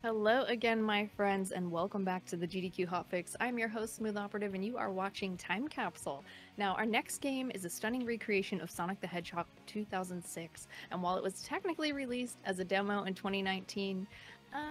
Hello again, my friends, and welcome back to the GDQ Hotfix. I'm your host, SmoothOperative, and you are watching Time Capsule. Now, our next game is a stunning recreation of Sonic the Hedgehog 2006, and while it was technically released as a demo in 2019,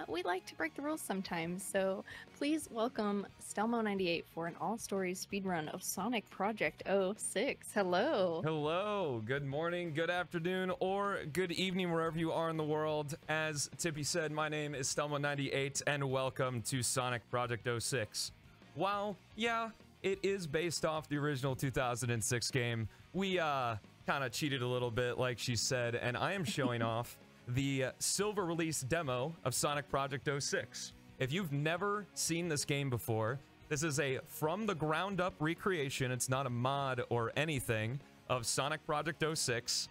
we like to break the rules sometimes, so please welcome Stelmo98 for an all-stories speedrun of Sonic Project 06. Hello! Hello, good morning, good afternoon, or good evening wherever you are in the world. As Tippy said, my name is Stelmo98 and welcome to Sonic Project 06. While, yeah, it is based off the original 2006 game, we kind of cheated a little bit like she said, and I am showing off the silver release demo of Sonic Project 06. If you've never seen this game before, this is a from the ground up recreation. It's not a mod or anything of Sonic Project 06,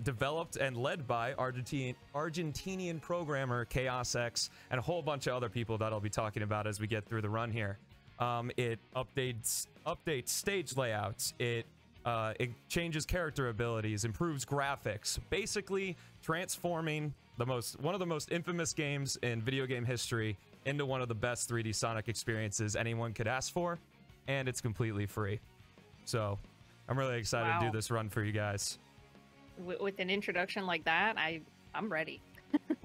developed and led by Argentinian programmer ChaosX and a whole bunch of other people that I'll be talking about as we get through the run here. It updates stage layouts. It changes character abilities, improves graphics, basically transforming one of the most infamous games in video game history into one of the best 3D Sonic experiences anyone could ask for, and it's completely free. So I'm really excited to do this run for you guys. With an introduction like that, I'm ready.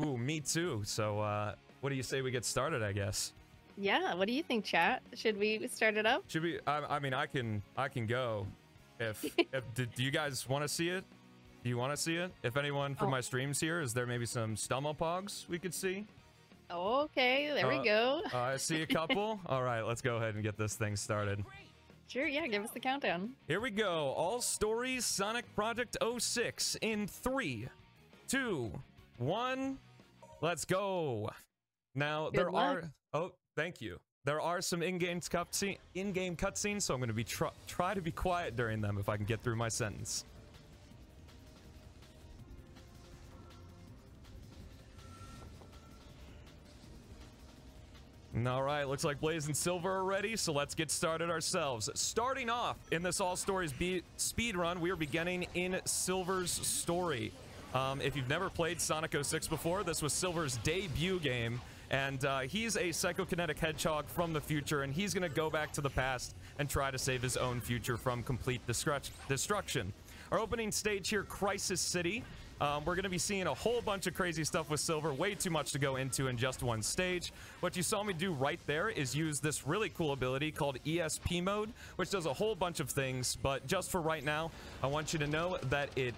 Ooh, me too. So what do you say we get started, I guess? Yeah, what do you think, chat? Should we start it up? Should we? I mean, I can go. If do you guys want to see it? Do you want to see it? If anyone from my streams here, is there maybe some Stelmo Pogs we could see? Okay, there we go. I see a couple. All right, let's go ahead and get this thing started. Sure, yeah, give us the countdown. Here we go. All stories Sonic Project 06 in 3, 2, 1. Let's go. Now, Good luck. Oh, thank you. There are some in-game cutscenes, so I'm going to be try to be quiet during them if I can get through my sentence. All right, looks like Blaze and Silver are ready, so let's get started ourselves. Starting off in this All Stories speed run, we are beginning in Silver's story. If you've never played Sonic 06 before, this was Silver's debut game, and he's a psychokinetic hedgehog from the future, and he's going to go back to the past and try to save his own future from complete destruction. Our opening stage here, Crisis City. We're going to be seeing a whole bunch of crazy stuff with Silver, way too much to go into in just one stage. What you saw me do right there is use this really cool ability called ESP mode, which does a whole bunch of things, but just for right now, I want you to know that it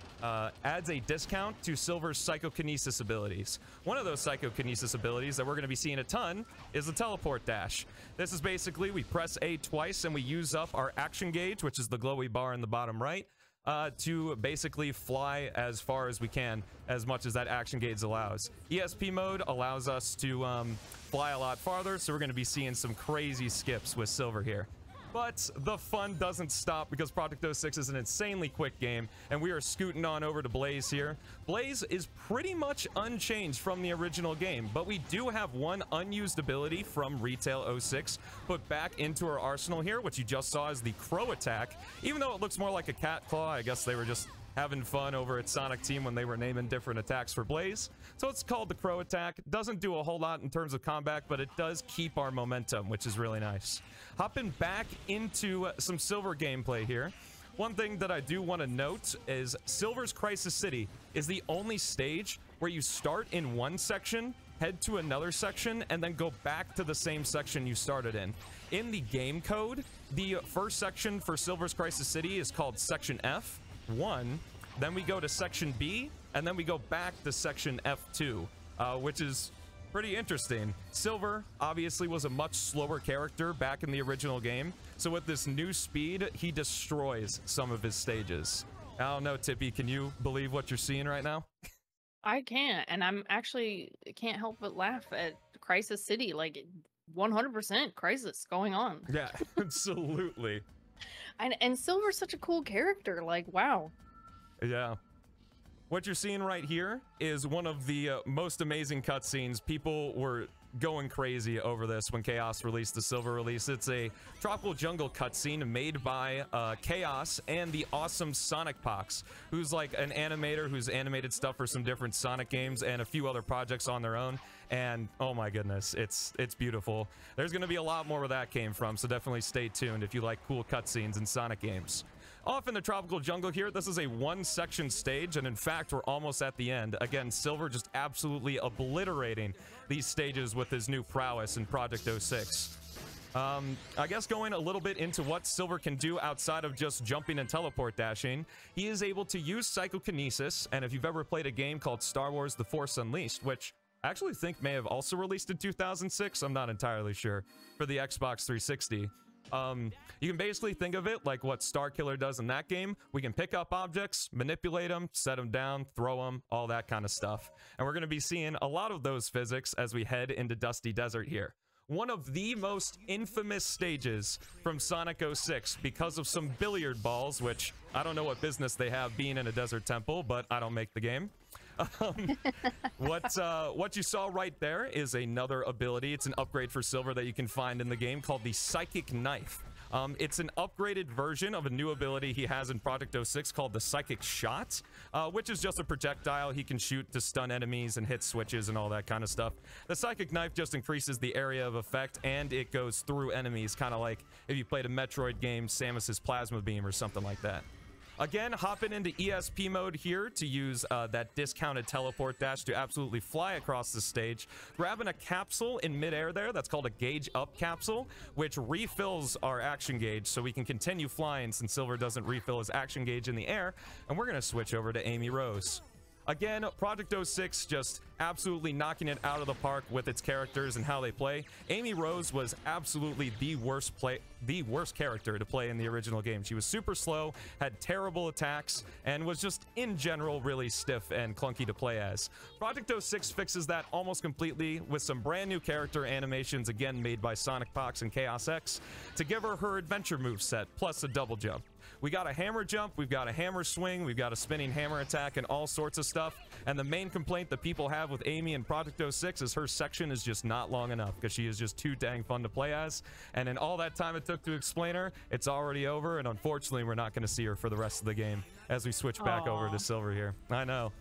adds a discount to Silver's psychokinesis abilities. One of those psychokinesis abilities that we're going to be seeing a ton is the teleport dash. This is basically, we press A twice and we use up our action gauge, which is the glowy bar in the bottom right, to basically fly as far as we can, as much as that action gauge allows. ESP mode allows us to fly a lot farther, so we're going to be seeing some crazy skips with Silver here. But the fun doesn't stop because Project 06 is an insanely quick game, and we are scooting on over to Blaze here. Blaze is pretty much unchanged from the original game, but we do have one unused ability from Retail 06 put back into our arsenal here, which you just saw as the Crow attack. Even though it looks more like a cat claw, I guess they were just having fun over at Sonic Team when they were naming different attacks for Blaze. So it's called the Crow attack. Doesn't do a whole lot in terms of combat, but it does keep our momentum, which is really nice. Hopping back into some Silver gameplay here. One thing that I do want to note is Silver's Crisis City is the only stage where you start in one section, head to another section, and then go back to the same section you started in. In the game code, the first section for Silver's Crisis City is called Section F1, then we go to Section B, and then we go back to Section F2, which is pretty interesting. Silver obviously was a much slower character back in the original game, so with this new speed, he destroys some of his stages. I don't know, Tippy, can you believe what you're seeing right now? I can't, and I'm actually can't help but laugh at Crisis City, like 100% crisis going on. Yeah, absolutely. And Silver's such a cool character, like, wow. Yeah. What you're seeing right here is one of the most amazing cutscenes. People were going crazy over this when Chaos released the Silver release. It's a tropical jungle cutscene made by Chaos and the awesome Sonic Pox, who's like an animator who's animated stuff for some different Sonic games and a few other projects on their own. And oh my goodness, it's beautiful. There's going to be a lot more where that came from, so definitely stay tuned if you like cool cutscenes in Sonic games. Off in the tropical jungle here, this is a one-section stage, and in fact, we're almost at the end. Again, Silver just absolutely obliterating these stages with his new prowess in Project 06. I guess going a little bit into what Silver can do outside of just jumping and teleport dashing, he is able to use psychokinesis, and if you've ever played a game called Star Wars The Force Unleashed, which I actually think may have also released in 2006, I'm not entirely sure, for the Xbox 360. You can basically think of it like what Starkiller does in that game. We can pick up objects, manipulate them, set them down, throw them, all that kind of stuff. And we're going to be seeing a lot of those physics as we head into Dusty Desert here. One of the most infamous stages from Sonic 06 because of some billiard balls, which I don't know what business they have being in a desert temple, but I don't make the game. What you saw right there is another ability. It's an upgrade for Silver that you can find in the game called the Psychic Knife. It's an upgraded version of a new ability he has in Project 06 called the Psychic Shot, which is just a projectile he can shoot to stun enemies and hit switches and all that kind of stuff. The Psychic Knife just increases the area of effect, and it goes through enemies, kind of like if you played a Metroid game, Samus's Plasma Beam or something like that. Again, hopping into ESP mode here to use that discounted teleport dash to absolutely fly across the stage. Grabbing a capsule in midair there, that's called a gauge up capsule, which refills our action gauge so we can continue flying since Silver doesn't refill his action gauge in the air. And we're going to switch over to Amy Rose. Again, Project 06 just absolutely knocking it out of the park with its characters and how they play. Amy Rose was absolutely the worst character to play in the original game. She was super slow, had terrible attacks, and was just in general really stiff and clunky to play as. Project 06 fixes that almost completely with some brand new character animations, again made by Sonic Pox and ChaosX, to give her adventure moveset plus a double jump. We got a hammer jump, we've got a hammer swing, we've got a spinning hammer attack, and all sorts of stuff. And the main complaint that people have with Amy in Project 06 is her section is just not long enough because she is just too dang fun to play as. And in all that time it took to explain her, it's already over, and unfortunately we're not going to see her for the rest of the game as we switch back over to Silver here. I know.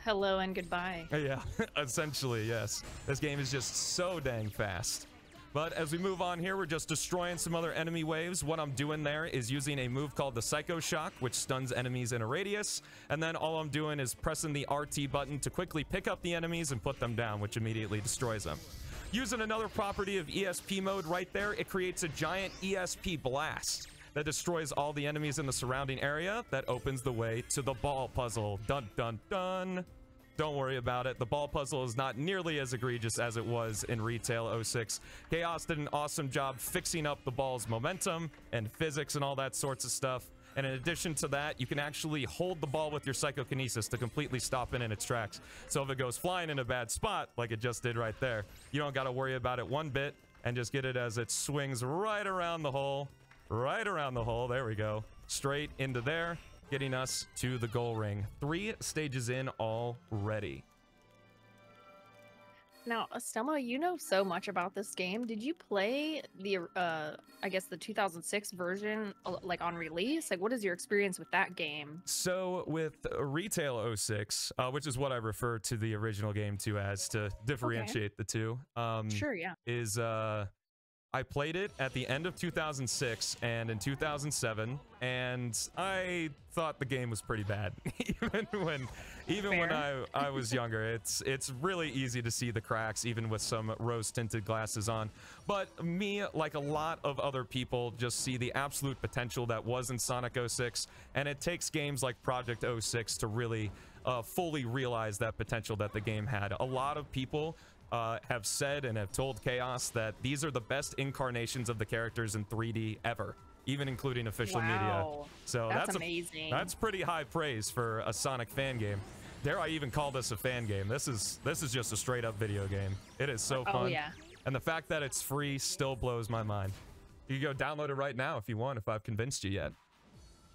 Hello and goodbye. Yeah, essentially, yes. This game is just so dang fast. But as we move on here, we're just destroying some other enemy waves. What I'm doing there is using a move called the Psycho Shock, which stuns enemies in a radius. And then all I'm doing is pressing the RT button to quickly pick up the enemies and put them down, which immediately destroys them. Using another property of ESP mode right there, it creates a giant ESP blast that destroys all the enemies in the surrounding area. That opens the way to the ball puzzle. Dun, dun, dun. Don't worry about it. The ball puzzle is not nearly as egregious as it was in Retail 06. Chaos did an awesome job fixing up the ball's momentum and physics and all that sorts of stuff. And in addition to that, you can actually hold the ball with your psychokinesis to completely stop it in its tracks. So if it goes flying in a bad spot, like it just did right there, you don't got to worry about it one bit and just get it as it swings right around the hole. Right around the hole. There we go. Straight into there, getting us to the goal ring. 3 stages in already. Now, Stelmo, you know so much about this game. Did you play the, I guess the 2006 version, like on release? Like, what is your experience with that game? So with Retail 06, which is what I refer to the original game to as to differentiate the two. Sure, yeah. Is, I played it at the end of 2006 and in 2007, and I thought the game was pretty bad. even when I was younger, it's really easy to see the cracks, even with some rose-tinted glasses on. But me, like a lot of other people, just see the absolute potential that was in Sonic 06, and it takes games like Project 06 to really fully realize that potential that the game had. A lot of people have said and have told Chaos that these are the best incarnations of the characters in 3D ever, even including official media. So that's amazing. That's pretty high praise for a Sonic fan game. Dare I even call this a fan game? This is just a straight up video game. It is so fun. Oh yeah. And the fact that it's free still blows my mind. You can go download it right now if you want, if I've convinced you yet.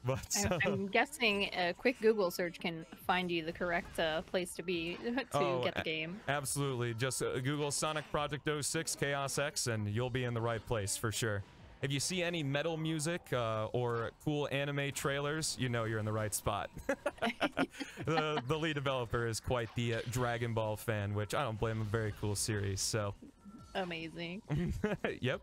But I'm guessing a quick Google search can find you the correct place to be to get the game. Absolutely. Just Google Sonic Project 06 ChaosX and you'll be in the right place for sure. If you see any metal music or cool anime trailers, you know you're in the right spot. The lead developer is quite the Dragon Ball fan, which I don't blame him. Very cool series. So amazing. Yep.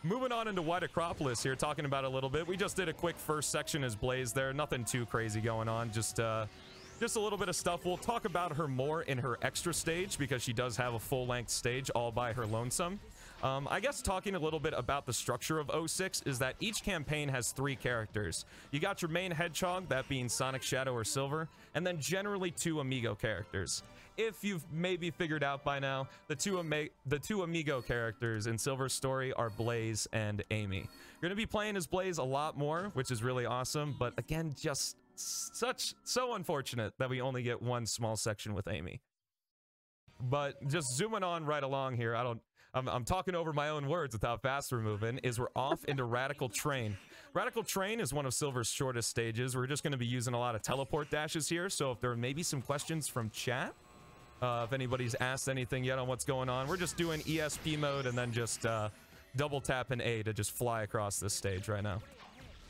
Moving on into White Acropolis here, talking about it a little bit. We just did a quick first section as Blaze there. Nothing too crazy going on. Just a little bit of stuff. We'll talk about her more in her extra stage because she does have a full-length stage all by her lonesome. I guess talking a little bit about the structure of 06 is that each campaign has 3 characters. You got your main hedgehog, that being Sonic, Shadow, or Silver, and then generally 2 amigo characters. If you've maybe figured out by now, the two amigo characters in Silver's story are Blaze and Amy. You're going to be playing as Blaze a lot more, which is really awesome, but again, just so unfortunate that we only get one small section with Amy. But just zooming on right along here, I'm talking over my own words with how fast we're moving, is we're off into Radical Train. Radical Train is one of Silver's shortest stages. We're just going to be using a lot of teleport dashes here, so if there may be some questions from chat, if anybody's asked anything yet on what's going on, we're just doing ESP mode and then just double tap an A to just fly across this stage right now.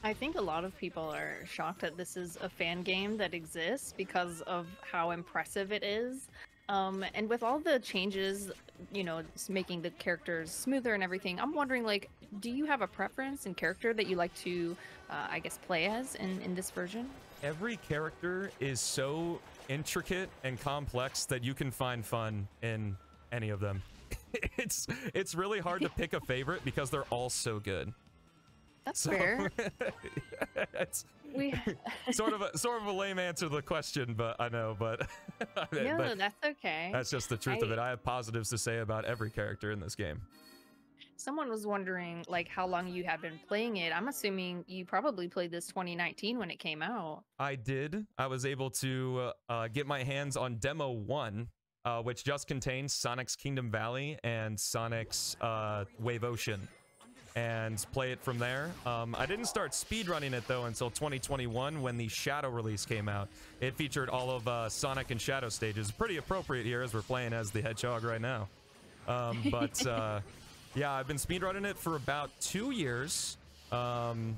I think a lot of people are shocked that this is a fan game that exists because of how impressive it is. And with all the changes, you know, making the characters smoother and everything, I'm wondering, like, do you have a preference in character that you like to, I guess, play as in this version? Every character is so intricate and complex that you can find fun in any of them. It's really hard to pick a favorite because they're all so good. That's fair. It's sort of a lame answer to the question, but I know, but no, that's okay. That's just the truth of it. I have positives to say about every character in this game. Someone was wondering, like, how long you have been playing it. I'm assuming you probably played this 2019 when it came out. I did. I was able to get my hands on Demo 1, which just contains Sonic's Kingdom Valley and Sonic's Wave Ocean, and play it from there. I didn't start speedrunning it, though, until 2021 when the Shadow release came out. It featured all of Sonic and Shadow stages. Pretty appropriate here as we're playing as the Hedgehog right now. Yeah, I've been speedrunning it for about 2 years, and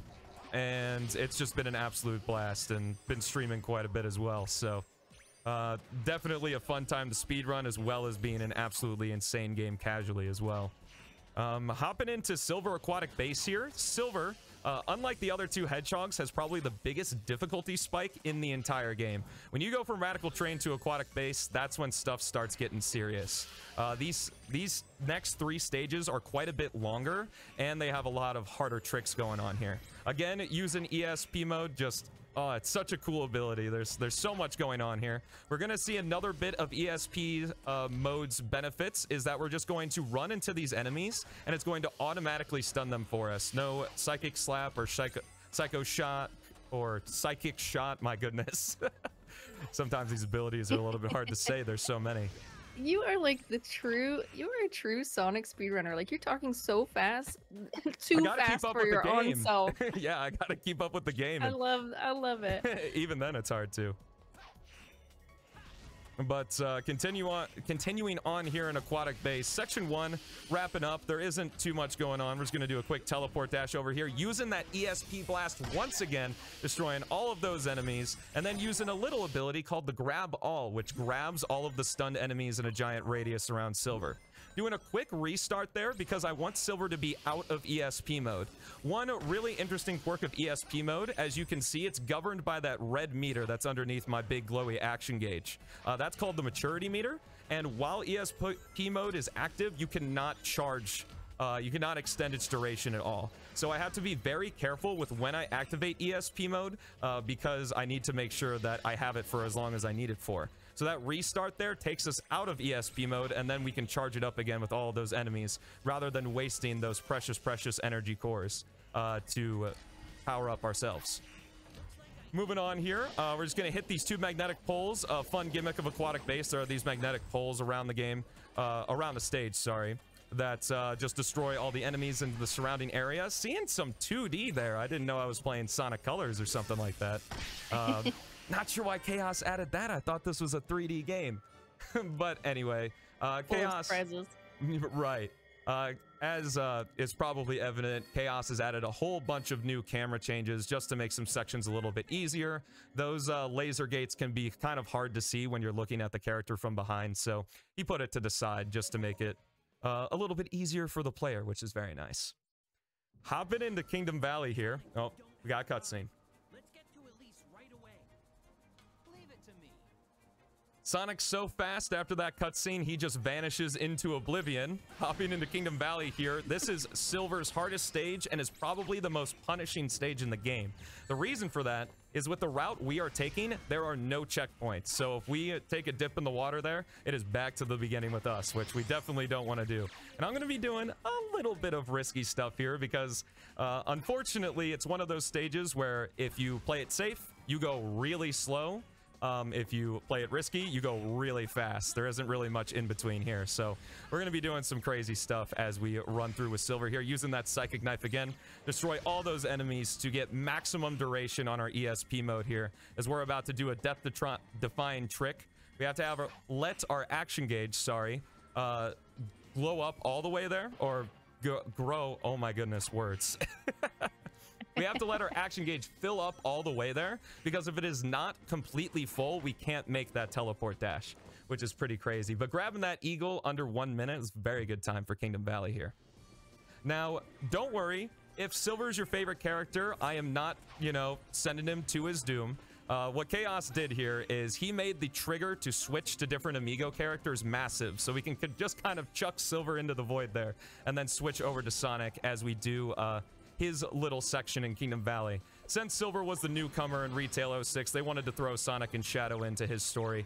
it's just been an absolute blast, and been streaming quite a bit as well, so definitely a fun time to speedrun, as well as being an absolutely insane game casually as well. Hopping into Silver Aquatic Base here. Silver, unlike the other 2 hedgehogs, has probably the biggest difficulty spike in the entire game. When you go from Radical Train to Aquatic Base, that's when stuff starts getting serious. These next 3 stages are quite a bit longer, and they have a lot of harder tricks going on here. Again, using ESP mode, just... oh, it's such a cool ability. There's so much going on here. We're going to see another bit of ESP mode's benefits is that we're just going to run into these enemies, and it's going to automatically stun them for us. No Psychic Slap or Psycho Shot or Psychic Shot. My goodness. Sometimes these abilities are a little bit hard to say. There's so many. You are like you are a true Sonic speedrunner. Like, you're talking so fast, too fast for your own self. Yeah, I gotta keep up with the game. I love it. Even then, it's hard to. But continuing on here in Aquatic Base, Section 1 wrapping up. There isn't too much going on. We're just going to do a quick teleport dash over here, using that ESP blast once again, destroying all of those enemies, and then using a little ability called the Grab All, which grabs all of the stunned enemies in a giant radius around Silver. Doing a quick restart there because I want Silver to be out of ESP mode. One really interesting quirk of ESP mode, as you can see, it's governed by that red meter that's underneath my big glowy action gauge. That's called the maturity meter, and while ESP mode is active, you cannot charge, you cannot extend its duration at all. So I have to be very careful with when I activate ESP mode because I need to make sure that I have it for as long as I need it for. So that restart there takes us out of ESP mode, and then we can charge it up again with all of those enemies, rather than wasting those precious energy cores to power up ourselves. Moving on here, we're just going to hit these 2 magnetic poles. Fun gimmick of Aquatic Base, there are these magnetic poles around the game, around the stage, sorry. that just destroy all the enemies in the surrounding area. Seeing some 2D there. I didn't know I was playing Sonic Colors or something like that. Not sure why Chaos added that. I thought this was a 3D game. But anyway, Chaos... Right. As is probably evident, Chaos has added a whole bunch of new camera changes just to make some sections a little bit easier. Those laser gates can be kind of hard to see when you're looking at the character from behind, so he put it to the side just to make it a little bit easier for the player, which is very nice. Hopping into Kingdom Valley here. Oh, we got a cutscene. Sonic's so fast after that cutscene, he just vanishes into oblivion. Hopping into Kingdom Valley here, this is Silver's hardest stage and is probably the most punishing stage in the game. The reason for that is with the route we are taking, there are no checkpoints. So if we take a dip in the water there, it is back to the beginning with us, which we definitely don't want to do. And I'm going to be doing a little bit of risky stuff here because unfortunately, it's one of those stages where if you play it safe, you go really slow. If you play it risky, you go really fast. There isn't really much in between here. So we're going to be doing some crazy stuff as we run through with Silver here, using that Psychic Knife again. Destroy all those enemies to get maximum duration on our ESP mode here, as we're about to do a death-defying trick. We have to let our action gauge, glow up all the way there, or grow. Oh my goodness, words. We have to let our action gauge fill up all the way there, because if it is not completely full, we can't make that teleport dash, which is pretty crazy. But grabbing that eagle under 1 minute is a very good time for Kingdom Valley here. Now, don't worry. If Silver's your favorite character, I am not, sending him to his doom. What Chaos did here is he made the trigger to switch to different Amigo characters massive, so we can just kind of chuck Silver into the void there, and then switch over to Sonic as we do his little section in Kingdom Valley. Since Silver was the newcomer in Retail 06, they wanted to throw Sonic and Shadow into his story,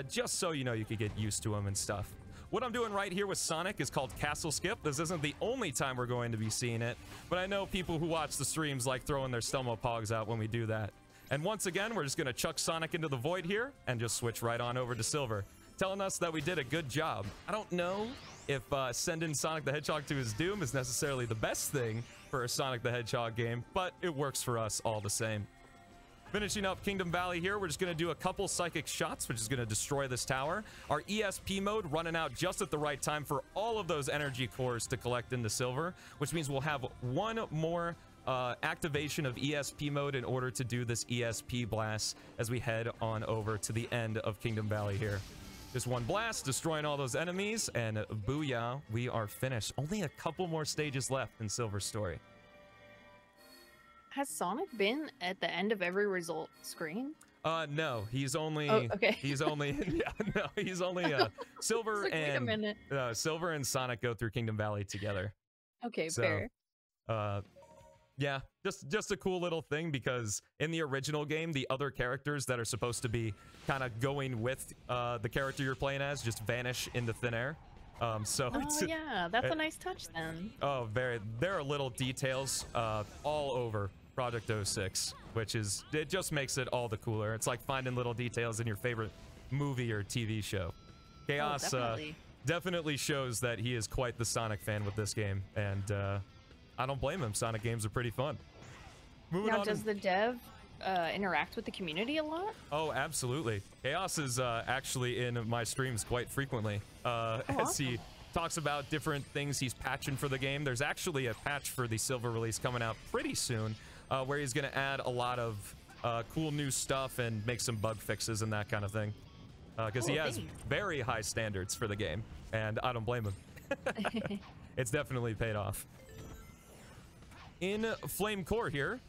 just so you could get used to him and stuff. What I'm doing right here with Sonic is called Castle Skip. This isn't the only time we're going to be seeing it, but I know people who watch the streams like throwing their Stelmo Pogs out when we do that. And once again, we're just going to chuck Sonic into the void here and just switch right on over to Silver, telling us that we did a good job. I don't know if sending Sonic the Hedgehog to his doom is necessarily the best thing for a Sonic the Hedgehog game, but it works for us all the same. Finishing up Kingdom Valley here, we're just going to do a couple psychic shots, which is going to destroy this tower. Our ESP mode running out just at the right time for all of those energy cores to collect into Silver, which means we'll have one more activation of ESP mode in order to do this ESP blast as we head on over to the end of Kingdom Valley here. Just one blast, destroying all those enemies, and booyah, we are finished. Only a couple more stages left in Silver's story. Has Sonic been at the end of every result screen? No, he's only. Oh, okay. He's only. Yeah, no, he's only. Silver like, and wait a minute. Silver and Sonic go through Kingdom Valley together. Okay, so, fair. Yeah, just a cool little thing, because in the original game, the other characters that are supposed to be kind of going with the character you're playing as just vanish into thin air. So oh yeah, that's a nice touch then. Oh, there are little details all over Project 06, which is, it just makes it all the cooler. It's like finding little details in your favorite movie or TV show. Chaos definitely shows that he is quite the Sonic fan with this game, and I don't blame him. Sonic games are pretty fun. Moving now, on. does the dev interact with the community a lot? Oh, absolutely. Chaos is actually in my streams quite frequently as he talks about different things he's patching for the game. There's actually a patch for the Silver release coming out pretty soon, where he's going to add a lot of cool new stuff and make some bug fixes and that kind of thing. Because he has very high standards for the game, and I don't blame him. It's definitely paid off. In Flame Core here,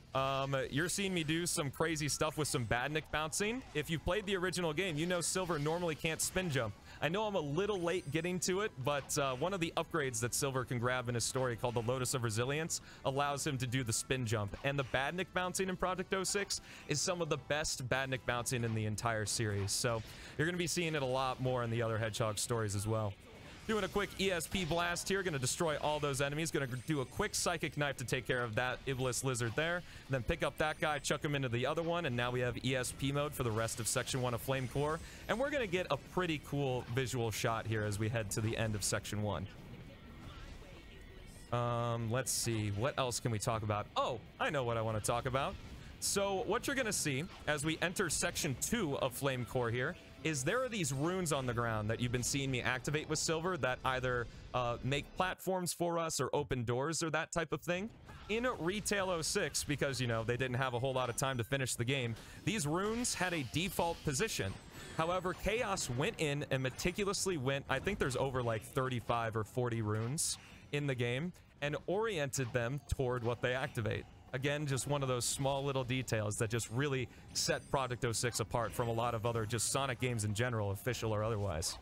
you're seeing me do some crazy stuff with some Badnik bouncing. If you've played the original game, you know Silver normally can't spin jump. I know I'm a little late getting to it, but one of the upgrades that Silver can grab in his story, called the Lotus of Resilience, allows him to do the spin jump. And the Badnik bouncing in Project 06 is some of the best Badnik bouncing in the entire series. So you're going to be seeing it a lot more in the other Hedgehog stories as well. Doing a quick ESP blast here, going to destroy all those enemies. Going to do a quick Psychic Knife to take care of that Iblis Lizard there. Then pick up that guy, chuck him into the other one, and now we have ESP mode for the rest of Section 1 of Flame Core. And we're going to get a pretty cool visual shot here as we head to the end of Section 1. Let's see. What else can we talk about? Oh, I know what I want to talk about. So what you're going to see as we enter section 2 of Flame Core here is there are these runes on the ground that you've been seeing me activate with Silver that either make platforms for us or open doors or that type of thing. In Retail 06, because, you know, they didn't have a whole lot of time to finish the game, these runes had a default position. However, Chaos went in and meticulously went, I think there's over like 35 or 40 runes in the game, and oriented them toward what they activate. Again, just one of those small little details that just really set Project 06 apart from a lot of other just Sonic games in general, official or otherwise.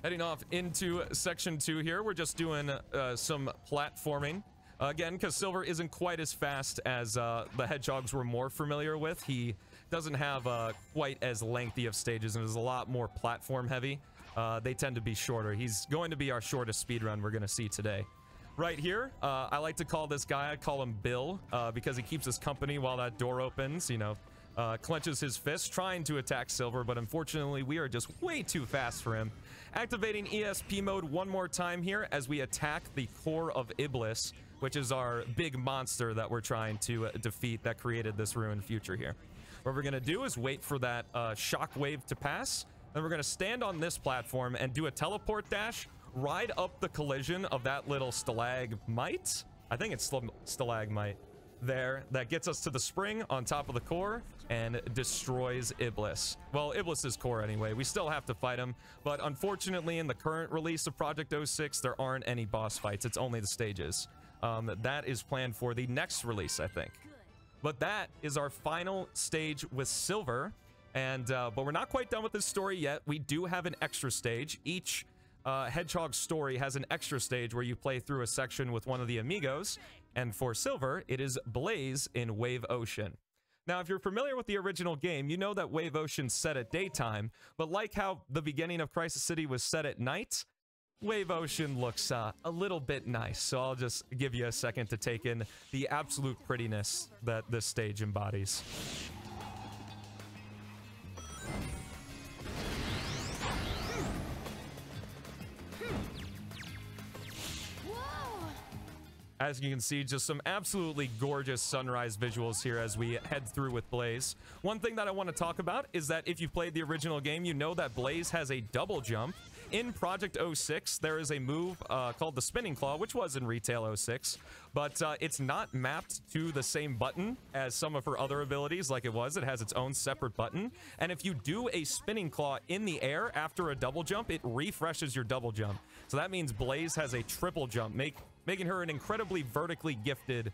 Heading off into section 2 here, we're just doing some platforming. Again, because Silver isn't quite as fast as the Hedgehogs we're more familiar with. He doesn't have quite as lengthy of stages and is a lot more platform heavy. They tend to be shorter. He's going to be our shortest speedrun we're going to see today. Right here, I like to call this guy, I call him Bill, because he keeps us company while that door opens, you know, clenches his fist, trying to attack Silver, but unfortunately we are just way too fast for him. Activating ESP mode one more time here as we attack the core of Iblis, which is our big monster that we're trying to defeat that created this ruined future here. What we're going to do is wait for that shockwave to pass, then we're going to stand on this platform and do a teleport dash, ride up the collision of that little stalagmite. I think it's stalagmite there. That gets us to the spring on top of the core and destroys Iblis. Well, Iblis's core anyway. We still have to fight him, but unfortunately in the current release of Project 06, there aren't any boss fights. It's only the stages. That is planned for the next release, I think. But that is our final stage with Silver, and but we're not quite done with this story yet. We do have an extra stage. Each Hedgehog story has an extra stage where you play through a section with one of the amigos, and for Silver, it is Blaze in Wave Ocean. Now, if you're familiar with the original game, you know that Wave Ocean's set at daytime, but like how the beginning of Crisis City was set at night, Wave Ocean looks a little bit nice, so I'll just give you a second to take in the absolute prettiness that this stage embodies. As you can see, just some absolutely gorgeous sunrise visuals here as we head through with Blaze. One thing that I want to talk about is that if you've played the original game, you know that Blaze has a double jump. In Project 06, there is a move called the Spinning Claw, which was in Retail 06, but it's not mapped to the same button as some of her other abilities like it was. It has its own separate button, and if you do a Spinning Claw in the air after a double jump, it refreshes your double jump. So that means Blaze has a triple jump, making her an incredibly vertically gifted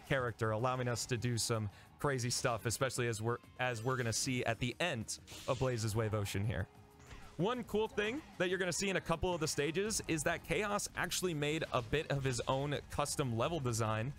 character, allowing us to do some crazy stuff, especially as we're going to see at the end of Blaze's Wave Ocean here. One cool thing that you're going to see in a couple of the stages is that Chaos actually made a bit of his own custom level design,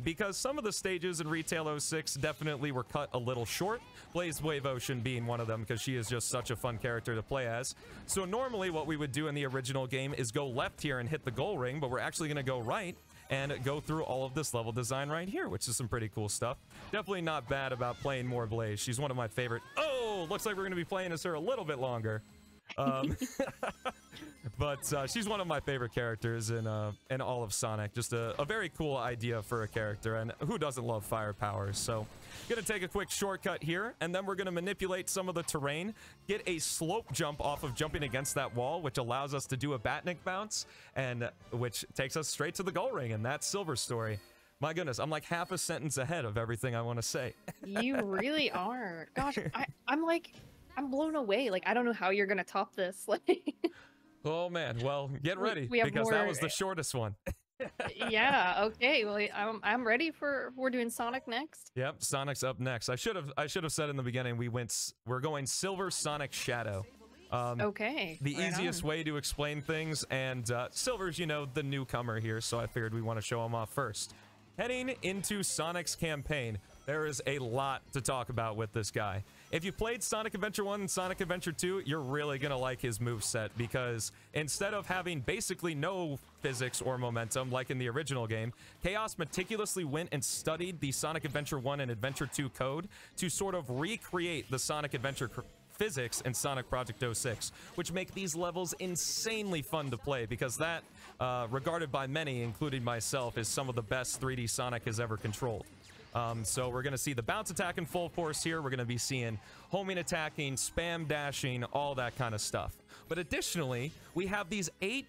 because some of the stages in Retail 06 definitely were cut a little short, Blaze Wave Ocean being one of them because she is just such a fun character to play as. So normally what we would do in the original game is go left here and hit the goal ring, but we're actually going to go right and go through all of this level design right here, which is some pretty cool stuff. Definitely not bad about playing more Blaze. She's one of my favorite. Oh, looks like we're going to be playing as her a little bit longer. But she's one of my favorite characters in all of Sonic. Just a very cool idea for a character, and who doesn't love fire powers? So gonna take a quick shortcut here, and then we're gonna manipulate some of the terrain, get a slope jump off of jumping against that wall, which allows us to do a Batnik bounce, and which takes us straight to the goal ring, and that's Silver's story. My goodness, I'm like half a sentence ahead of everything I want to say. You really are. Gosh, I'm blown away. Like, I don't know how you're gonna top this. Like, oh man, well, get ready because more... that was the shortest one. Yeah. Okay. Well, I'm ready for. We're doing Sonic next. Yep, Sonic's up next. I should have said in the beginning we're going Silver, Sonic, Shadow. Okay. The easiest way to explain things, and Silver's, you know, the newcomer here, so I figured we want to show him off first. Heading into Sonic's campaign, there is a lot to talk about with this guy. If you played Sonic Adventure 1 and Sonic Adventure 2, you're really going to like his moveset, because instead of having basically no physics or momentum like in the original game, Chaos meticulously went and studied the Sonic Adventure 1 and Adventure 2 code to sort of recreate the Sonic Adventure physics in Sonic Project 06, which make these levels insanely fun to play because that, regarded by many, including myself, is some of the best 3D Sonic has ever controlled. So we're going to see the bounce attack in full force here. We're going to be seeing homing attacking, spam dashing, all that kind of stuff. But additionally, we have these 8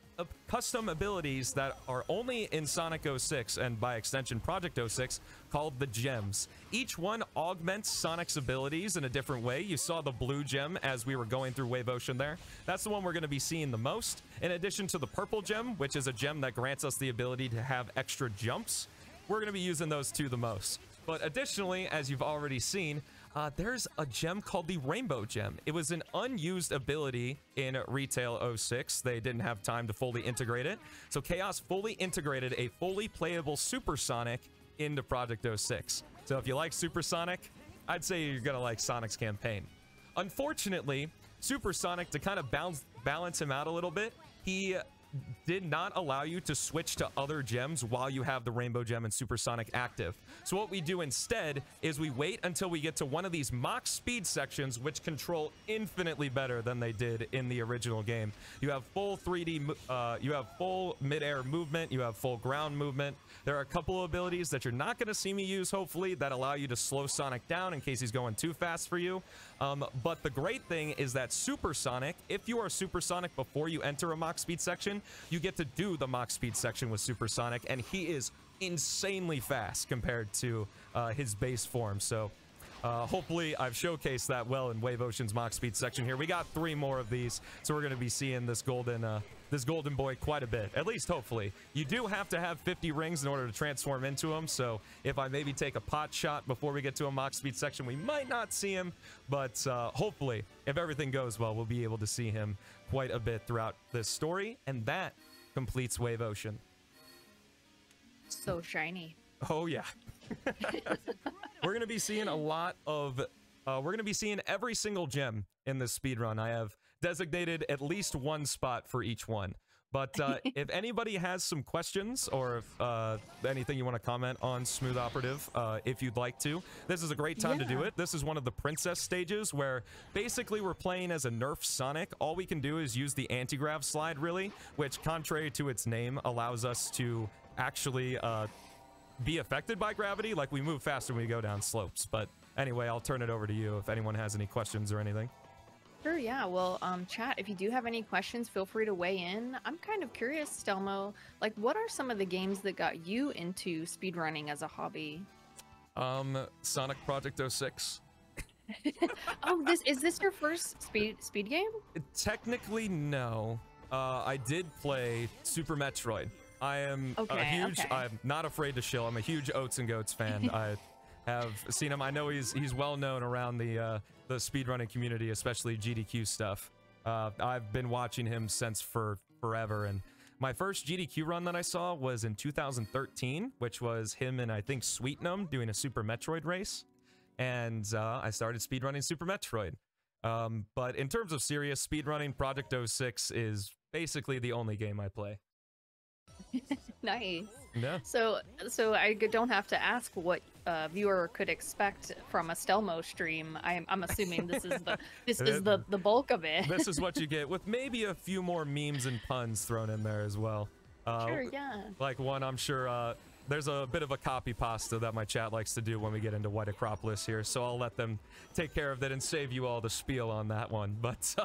custom abilities that are only in Sonic 06 and by extension Project 06 called the gems. Each one augments Sonic's abilities in a different way. You saw the blue gem as we were going through Wave Ocean there. That's the one we're going to be seeing the most. In addition to the purple gem, which is a gem that grants us the ability to have extra jumps, we're going to be using those 2 the most. But additionally, as you've already seen, there's a gem called the Rainbow Gem. It was an unused ability in Retail 06. They didn't have time to fully integrate it. So Chaos fully integrated a fully playable Super Sonic into Project 06. So if you like Super Sonic, I'd say you're going to like Sonic's campaign. Unfortunately, Super Sonic, to kind of balance him out a little bit, he did not allow you to switch to other gems while you have the Rainbow Gem and Super Sonic active. So what we do instead is we wait until we get to one of these mock speed sections, which control infinitely better than they did in the original game. You have full 3D, you have full mid-air movement, you have full ground movement. There are a couple of abilities that you're not going to see me use, hopefully, that allow you to slow Sonic down in case he's going too fast for you. But the great thing is that Super Sonic, if you are Super Sonic before you enter a mock speed section, you get to do the mock speed section with Super Sonic, and he is insanely fast compared to his base form. So hopefully I've showcased that well in Wave Ocean's mock speed section here. We got 3 more of these, so we're going to be seeing this golden boy quite a bit, at least hopefully. You do have to have 50 rings in order to transform into him, so if I maybe take a pot shot before we get to a mock speed section, we might not see him, but hopefully, if everything goes well, we'll be able to see him quite a bit throughout this story, and that completes Wave Ocean. So shiny. Oh yeah. We're going to be seeing a lot of we're going to be seeing every single gem in this speedrun. I have designated at least 1 spot for each one. But if anybody has some questions or if anything you want to comment on SmoothOperative, if you'd like to, this is a great time to do it. This is one of the princess stages where basically we're playing as a Nerf Sonic. All we can do is use the anti-grav slide, really, which, contrary to its name, allows us to actually be affected by gravity. Like, we move faster when we go down slopes. But anyway, I'll turn it over to you if anyone has any questions or anything. Sure, yeah. Well, chat, if you do have any questions, feel free to weigh in. I'm kind of curious, Stelmo, like, what are some of the games that got you into speedrunning as a hobby? Sonic Project 06. Oh, is this your first speed game? Technically, no. I did play Super Metroid. I am I'm not afraid to shill. I'm a huge Oats and Goats fan. I have seen him. I know he's well known around the speedrunning community, especially GDQ stuff. I've been watching him since forever, and my first GDQ run that I saw was in 2013, which was him and I think Sweetnum doing a Super Metroid race, and I started speedrunning Super Metroid. But in terms of serious speedrunning, Project 06 is basically the only game I play. Nice. Yeah. So I don't have to ask what viewer could expect from a Stelmo stream. I'm assuming this is the bulk of it. This is what you get, with maybe a few more memes and puns thrown in there as well. Sure, yeah. Like one, I'm sure there's a bit of a copy pasta that my chat likes to do when we get into White Acropolis here, so I'll let them take care of that and save you all the spiel on that one. But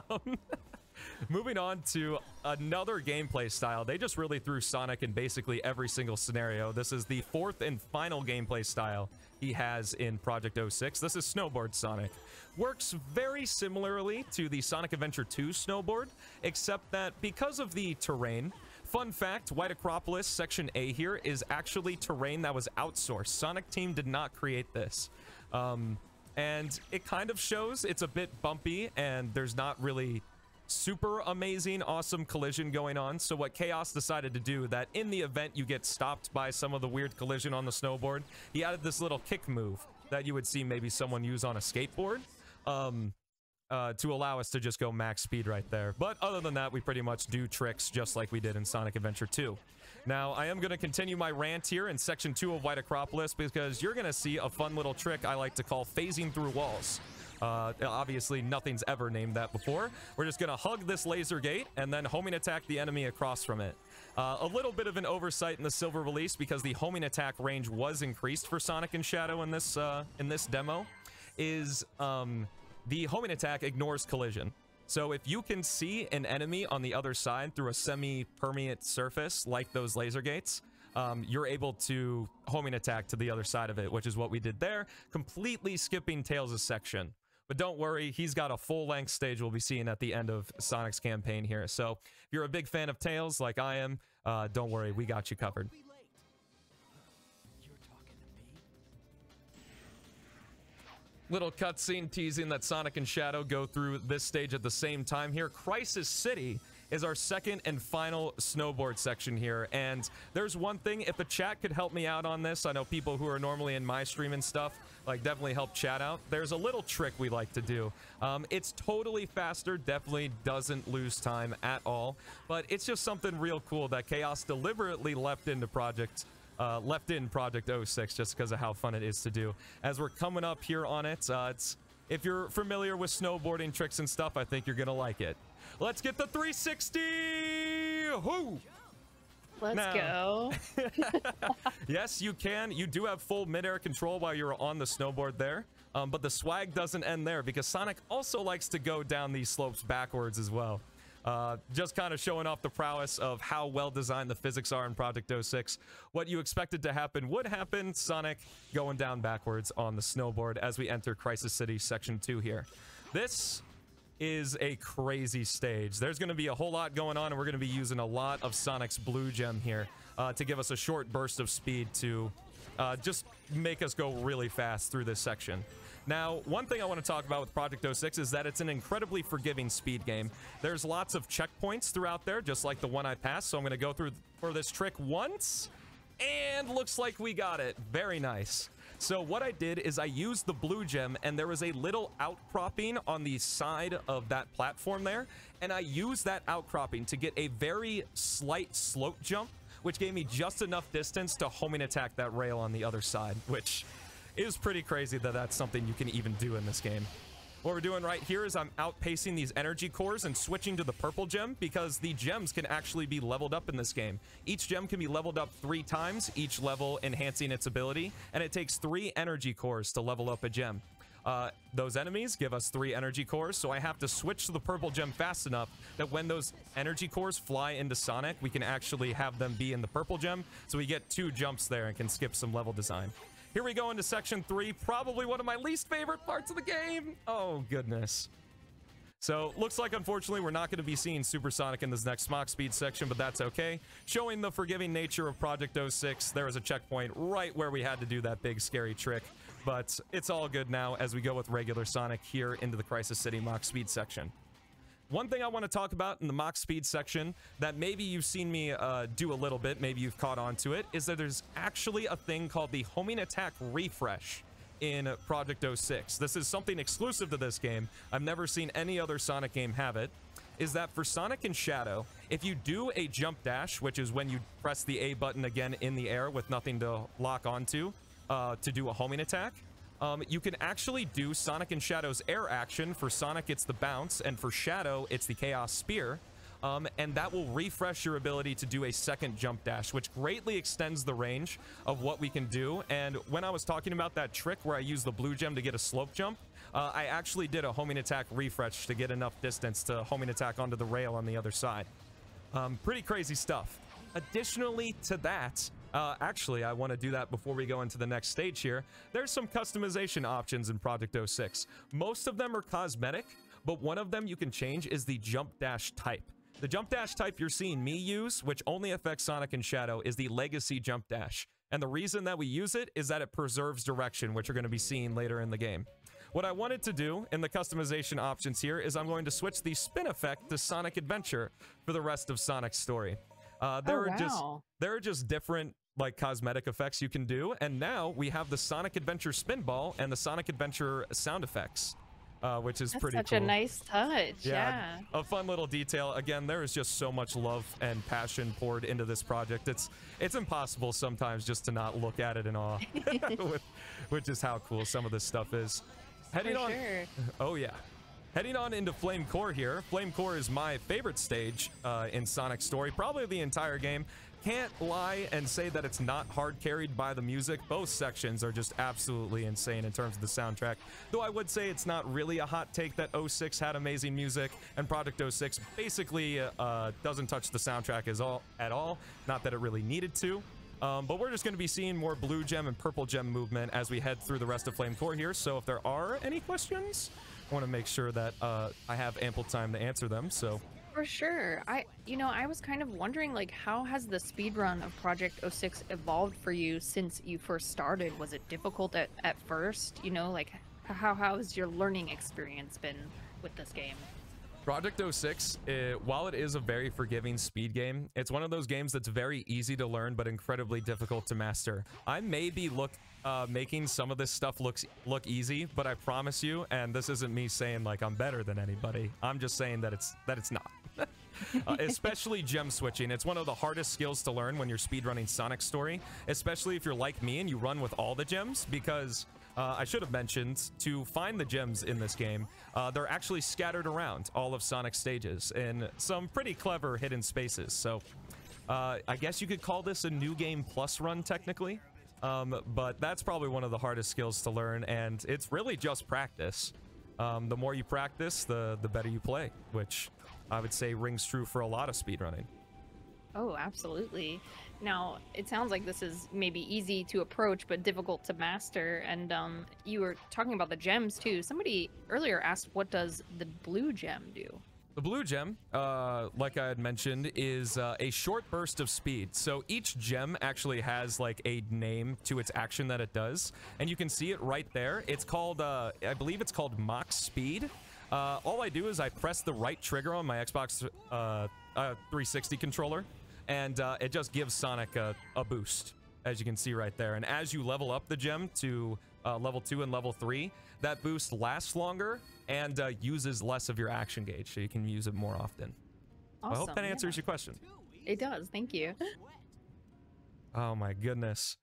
moving on to another gameplay style. They just really threw Sonic in basically every single scenario. This is the 4th and final gameplay style he has in Project 06. This is Snowboard Sonic. Works very similarly to the Sonic Adventure 2 Snowboard, except that because of the terrain, fun fact, White Acropolis Section A here is actually terrain that was outsourced. Sonic Team did not create this. And it kind of shows. It's a bit bumpy, and there's not really super amazing, awesome collision going on. So what Chaos decided to do, that in the event you get stopped by some of the weird collision on the snowboard, he added this little kick move that you would see maybe someone use on a skateboard to allow us to just go max speed right there. But other than that, we pretty much do tricks just like we did in Sonic Adventure 2. Now, I am going to continue my rant here in Section 2 of White Acropolis because you're going to see a fun little trick I like to call phasing through walls. Obviously, nothing's ever named that before. We're just going to hug this laser gate and then homing attack the enemy across from it. A little bit of an oversight in the silver release because the homing attack range was increased for Sonic and Shadow in this demo, is the homing attack ignores collision. So if you can see an enemy on the other side through a semi-permeate surface like those laser gates, you're able to homing attack to the other side of it, which is what we did there, completely skipping Tails' section. But don't worry, he's got a full-length stage we'll be seeing at the end of Sonic's campaign here. So if you're a big fan of Tails like I am, don't worry, we got you covered. Little cutscene teasing that Sonic and Shadow go through this stage at the same time here. Crisis City is our second and final snowboard section here, and there's one thing, if the chat could help me out on this, I know people who are normally in my stream and stuff, like, definitely help chat out. There's a little trick we like to do. It's totally faster, definitely doesn't lose time at all, but it's just something real cool that Chaos deliberately left in Project 06 just because of how fun it is to do. As we're coming up here on it, if you're familiar with snowboarding tricks and stuff, I think you're gonna like it. Let's get the 360! Whoo! Let's go. Yes, you can. You do have full midair control while you're on the snowboard there, but the swag doesn't end there because Sonic also likes to go down these slopes backwards as well. Just kind of showing off the prowess of how well designed the physics are in Project 06. What you expected to happen would happen. Sonic going down backwards on the snowboard as we enter Crisis City Section 2 here. This is a crazy stage. There's going to be a whole lot going on, and we're going to be using a lot of Sonic's blue gem here to give us a short burst of speed to just make us go really fast through this section. Now, one thing I want to talk about with Project 06 is that it's an incredibly forgiving speed game. There's lots of checkpoints throughout there, just like the one I passed, so I'm going to go through for this trick once, and looks like we got it. Very nice. So what I did is I used the blue gem, and there was a little outcropping on the side of that platform there, and I used that outcropping to get a very slight slope jump, which gave me just enough distance to homing attack that rail on the other side, which is pretty crazy that that's something you can even do in this game. What we're doing right here is I'm outpacing these energy cores and switching to the purple gem because the gems can actually be leveled up in this game. Each gem can be leveled up 3 times, each level enhancing its ability, and it takes 3 energy cores to level up a gem. Those enemies give us 3 energy cores, so I have to switch to the purple gem fast enough that when those energy cores fly into Sonic, we can actually have them be in the purple gem, so we get 2 jumps there and can skip some level design. Here we go into Section 3, probably one of my least favorite parts of the game. Oh, goodness. So, looks like, unfortunately, we're not going to be seeing Supersonic in this next Mach Speed section, but that's okay. Showing the forgiving nature of Project 06, there was a checkpoint right where we had to do that big, scary trick. But it's all good now as we go with regular Sonic here into the Crisis City Mach Speed section. One thing I want to talk about in the Mach Speed section that maybe you've seen me do a little bit, maybe you've caught on to it, is that there's actually a thing called the homing attack refresh in Project 06. This is something exclusive to this game. I've never seen any other Sonic game have it. Is that for Sonic and Shadow, if you do a jump dash, which is when you press the A button again in the air with nothing to lock onto to do a homing attack, you can actually do Sonic and Shadow's air action. For Sonic, it's the bounce, and for Shadow, it's the Chaos Spear. And that will refresh your ability to do a second jump dash, which greatly extends the range of what we can do. And when I was talking about that trick where I used the blue gem to get a slope jump, I actually did a homing attack refresh to get enough distance to homing attack onto the rail on the other side. Pretty crazy stuff. Additionally to that, actually, I want to do that before we go into the next stage here. There's some customization options in Project 06. Most of them are cosmetic, but one of them you can change is the jump dash type. The jump dash type you're seeing me use, which only affects Sonic and Shadow, is the Legacy Jump Dash. And the reason that we use it is that it preserves direction, which you're going to be seeing later in the game. What I wanted to do in the customization options here is I'm going to switch the spin effect to Sonic Adventure for the rest of Sonic's story. There are just different like cosmetic effects you can do, and now we have the Sonic Adventure spin ball and the Sonic Adventure sound effects, which is pretty cool. Such a nice touch. Yeah, a fun little detail. Again, there is just so much love and passion poured into this project. It's impossible sometimes just to not look at it in awe with just how cool some of this stuff is. Heading For on. sure. Oh yeah. Heading on into Flame Core here. Flame Core is my favorite stage in Sonic's story, probably the entire game. Can't lie and say that it's not hard carried by the music. Both sections are just absolutely insane in terms of the soundtrack. Though I would say it's not really a hot take that 06 had amazing music, and Project 06 basically doesn't touch the soundtrack at all. Not that it really needed to. But we're just going to be seeing more blue gem and purple gem movement as we head through the rest of Flame Core here. So if there are any questions, I want to make sure that I have ample time to answer them. So For sure. I was kind of wondering, like, how has the speedrun of Project 06 evolved for you since you first started? Was it difficult at first? Like, how has your learning experience been with this game? Project 06, while it is a very forgiving speed game, it's one of those games that's very easy to learn but incredibly difficult to master. I may be making some of this stuff look easy, but I promise you, and this isn't me saying like I'm better than anybody, I'm just saying that it's not. Especially gem switching. It's one of the hardest skills to learn when you're speedrunning Sonic's story, especially if you're like me and you run with all the gems, because I should have mentioned, to find the gems in this game, they're actually scattered around all of Sonic's stages in some pretty clever hidden spaces. So I guess you could call this a new game plus run technically, but that's probably one of the hardest skills to learn, and it's really just practice. The more you practice, the better you play, which I would say rings true for a lot of speedrunning. Oh, absolutely. Now, it sounds like this is maybe easy to approach, but difficult to master. And you were talking about the gems, too. Somebody earlier asked, what does the blue gem do? The blue gem, like I had mentioned, is a short burst of speed. So each gem actually has like a name to its action that it does. And you can see it right there. It's called, I believe it's called Mach Speed. All I do is I press the right trigger on my Xbox 360 controller, and it just gives Sonic a boost, as you can see right there. And as you level up the gem to level 2 and level 3, that boost lasts longer and uses less of your action gauge, so you can use it more often. Awesome. I hope that answers your question. It does. Thank you. Oh my goodness.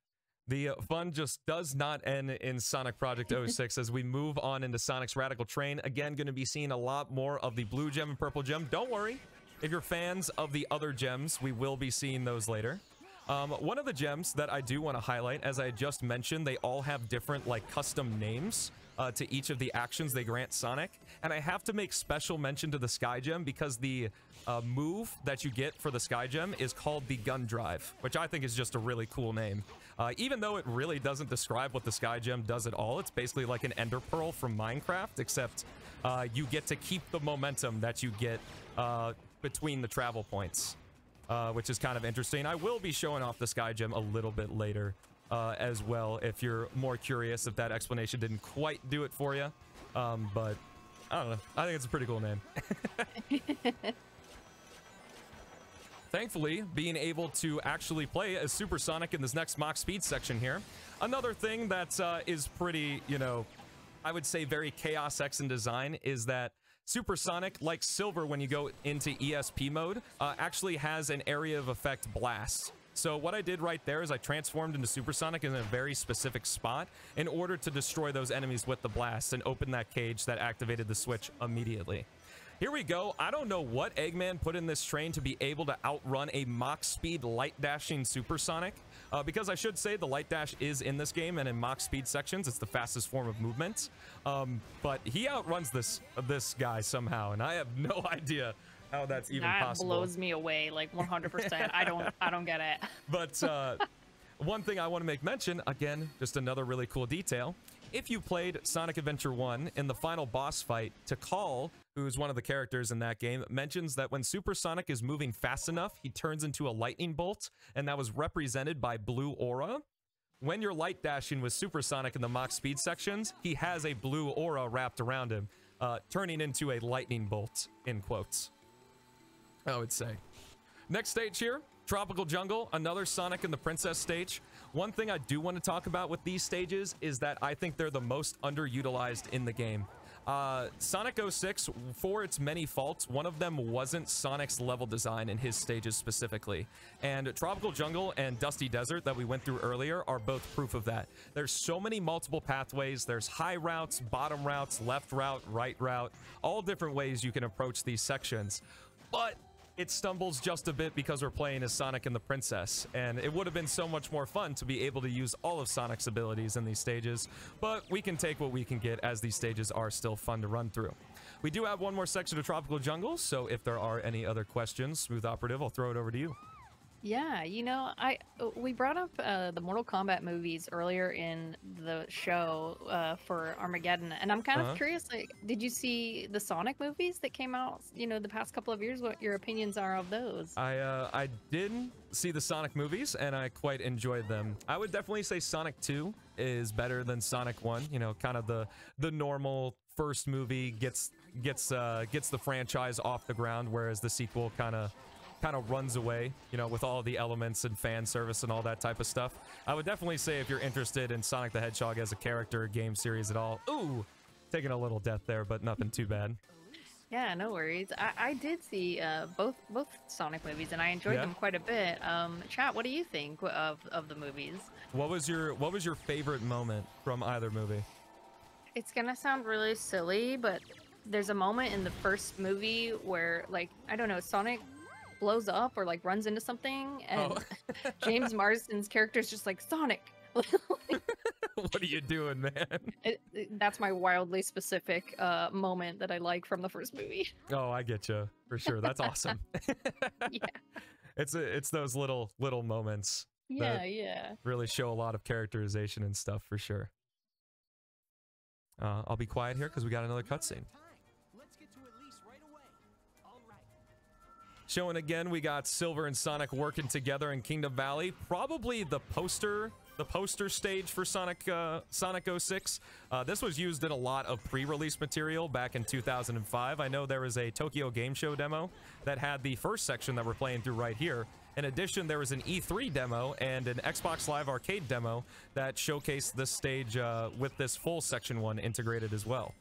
The fun just does not end in Sonic Project 06 as we move on into Sonic's Radical Train. Again, going to be seeing a lot more of the blue gem and purple gem. Don't worry. If you're fans of the other gems, we will be seeing those later. One of the gems that I do want to highlight, as I just mentioned, they all have different like custom names to each of the actions they grant Sonic. And I have to make special mention to the Sky Gem because the move that you get for the Sky Gem is called the Gun Drive, which I think is just a really cool name. Even though it really doesn't describe what the Sky Gem does at all, it's basically like an Ender Pearl from Minecraft, except you get to keep the momentum that you get between the travel points, which is kind of interesting. I will be showing off the Sky Gem a little bit later as well, if you're more curious, if that explanation didn't quite do it for you. But I don't know. I think it's a pretty cool name. Thankfully, being able to actually play as Super Sonic in this next Mach Speed section here. Another thing that is pretty, I would say very ChaosX in design is that Super Sonic, like Silver when you go into ESP mode, actually has an area of effect blast. So what I did right there is I transformed into Super Sonic in a very specific spot in order to destroy those enemies with the blast and open that cage that activated the switch immediately. Here we go. I don't know what Eggman put in this train to be able to outrun a Mach Speed light dashing Super Sonic. Because I should say the light dash is in this game, and in Mach Speed sections, it's the fastest form of movement. But he outruns this guy somehow, and I have no idea how that's even possible. That blows me away, like 100%. I don't get it. But one thing I want to make mention, again, just another really cool detail. If you played Sonic Adventure 1, in the final boss fight, Tikal, who's one of the characters in that game, mentions that when Super Sonic is moving fast enough, he turns into a lightning bolt, and that was represented by blue aura. When you're light dashing with Super Sonic in the Mach Speed sections, he has a blue aura wrapped around him, turning into a lightning bolt, in quotes, I would say. Next stage here, Tropical Jungle, another Sonic and the Princess stage. One thing I do want to talk about with these stages is that I think they're the most underutilized in the game. Sonic 06, for its many faults, one of them wasn't Sonic's level design in his stages specifically. And Tropical Jungle and Dusty Desert that we went through earlier are both proof of that. There's so many multiple pathways. There's high routes, bottom routes, left route, right route, all different ways you can approach these sections. But it stumbles just a bit because we're playing as Sonic and the Princess, and it would have been so much more fun to be able to use all of Sonic's abilities in these stages, but we can take what we can get as these stages are still fun to run through. We do have one more section of Tropical Jungle, so if there are any other questions, SmoothOperative, I'll throw it over to you. Yeah, you know, we brought up the Mortal Kombat movies earlier in the show for Armageddon, and I'm kind of curious, like, did you see the Sonic movies that came out, you know, the past couple of years? What your opinions are of those? I didn't see the Sonic movies, and I quite enjoyed them. I would definitely say Sonic 2 is better than Sonic 1. You know, kind of the normal first movie gets the franchise off the ground, whereas the sequel kind of runs away, you know, with all the elements and fan service and all that type of stuff. I would definitely say if you're interested in Sonic the Hedgehog as a character game series at all, ooh, taking a little death there, but nothing too bad. Yeah, no worries. I did see both Sonic movies, and I enjoyed them quite a bit. Chat, what do you think of the movies? What was your favorite moment from either movie? It's gonna sound really silly, but there's a moment in the first movie where, like, I don't know, Sonic blows up or like runs into something, and James Marsden's character is just like, Sonic. What are you doing, man? That's my wildly specific moment that I like from the first movie. Oh, I get you for sure. That's awesome. Yeah, it's those little moments. Yeah, really show a lot of characterization and stuff for sure. I'll be quiet here because we got another cutscene. Showing again, we got Silver and Sonic working together in Kingdom Valley. Probably the poster stage for Sonic 06. This was used in a lot of pre-release material back in 2005. I know there was a Tokyo Game Show demo that had the first section that we're playing through right here. In addition, there was an E3 demo and an Xbox Live Arcade demo that showcased this stage with this full Section 1 integrated as well,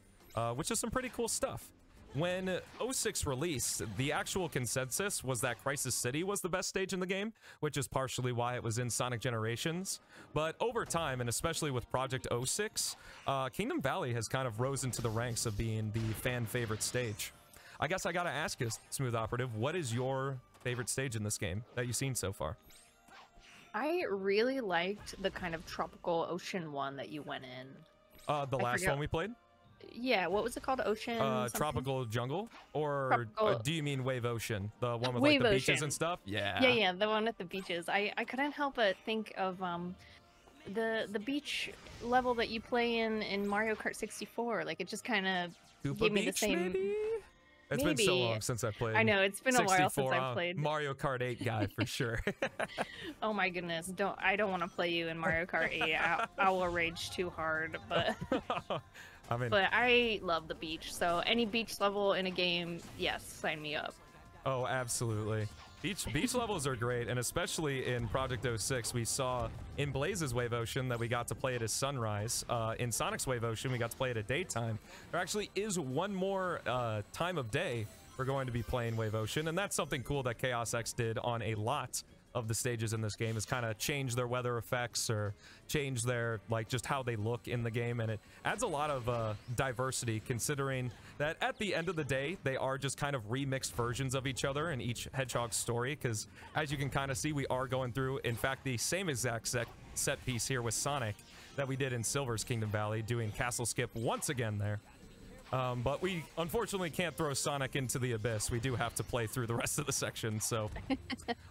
which is some pretty cool stuff. When 06 released, the actual consensus was that Crisis City was the best stage in the game, which is partially why it was in Sonic Generations. But over time, and especially with Project 06, Kingdom Valley has kind of rose into the ranks of being the fan favorite stage. I guess I gotta ask you, SmoothOperative, what is your favorite stage in this game that you've seen so far? I really liked the kind of tropical ocean one that you went in. The last one we played? Yeah, what was it called? Ocean something? Tropical Jungle? Or do you mean Wave Ocean? The one with Wave like the Ocean. beaches and stuff? Yeah. Yeah, the one at the beaches. I couldn't help but think of the beach level that you play in Mario Kart 64. Like, it just kind of gave me the same... Maybe? It's been so long since I played. I know, it's been a while since I've played. Mario Kart 8 guy for sure. Oh my goodness, I don't want to play you in Mario Kart 8. I will rage too hard, but... I mean, but I love the beach, so any beach level in a game, yes, sign me up. Oh, absolutely. Beach levels are great, and especially in Project 06, we saw in Blaze's Wave Ocean that we got to play it as sunrise. In Sonic's Wave Ocean, we got to play it at daytime. There actually is one more time of day we're going to be playing Wave Ocean, and that's something cool that ChaosX did on a lot of the stages in this game, is kind of change their weather effects or change their, like, just how they look in the game, and it adds a lot of diversity, considering that at the end of the day they are just kind of remixed versions of each other in each Hedgehog story, because as you can kind of see, we are going through, in fact, the same exact set piece here with Sonic that we did in Silver's Kingdom Valley, doing Castle Skip once again there. But we unfortunately can't throw Sonic into the abyss. We do have to play through the rest of the section, so...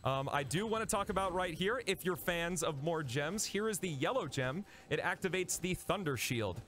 I do want to talk about right here, if you're fans of more gems, here is the yellow gem. It activates the Thunder Shield.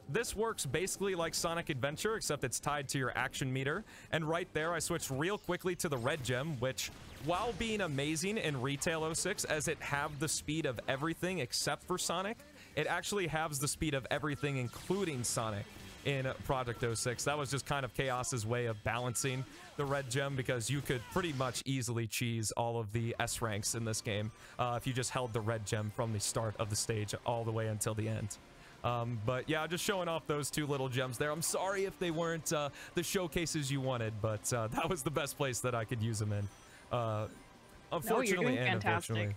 This works basically like Sonic Adventure, except it's tied to your action meter. And right there, I switched real quickly to the red gem, which, while being amazing in Retail 06, as it halved the speed of everything except for Sonic, it actually halves the speed of everything, including Sonic, in Project 06. That was just kind of Chaos's way of balancing the red gem, because you could pretty much easily cheese all of the S ranks in this game if you just held the red gem from the start of the stage all the way until the end. But yeah, just showing off those two little gems there. I'm sorry if they weren't the showcases you wanted, but that was the best place that I could use them in. Unfortunately, and unfortunately.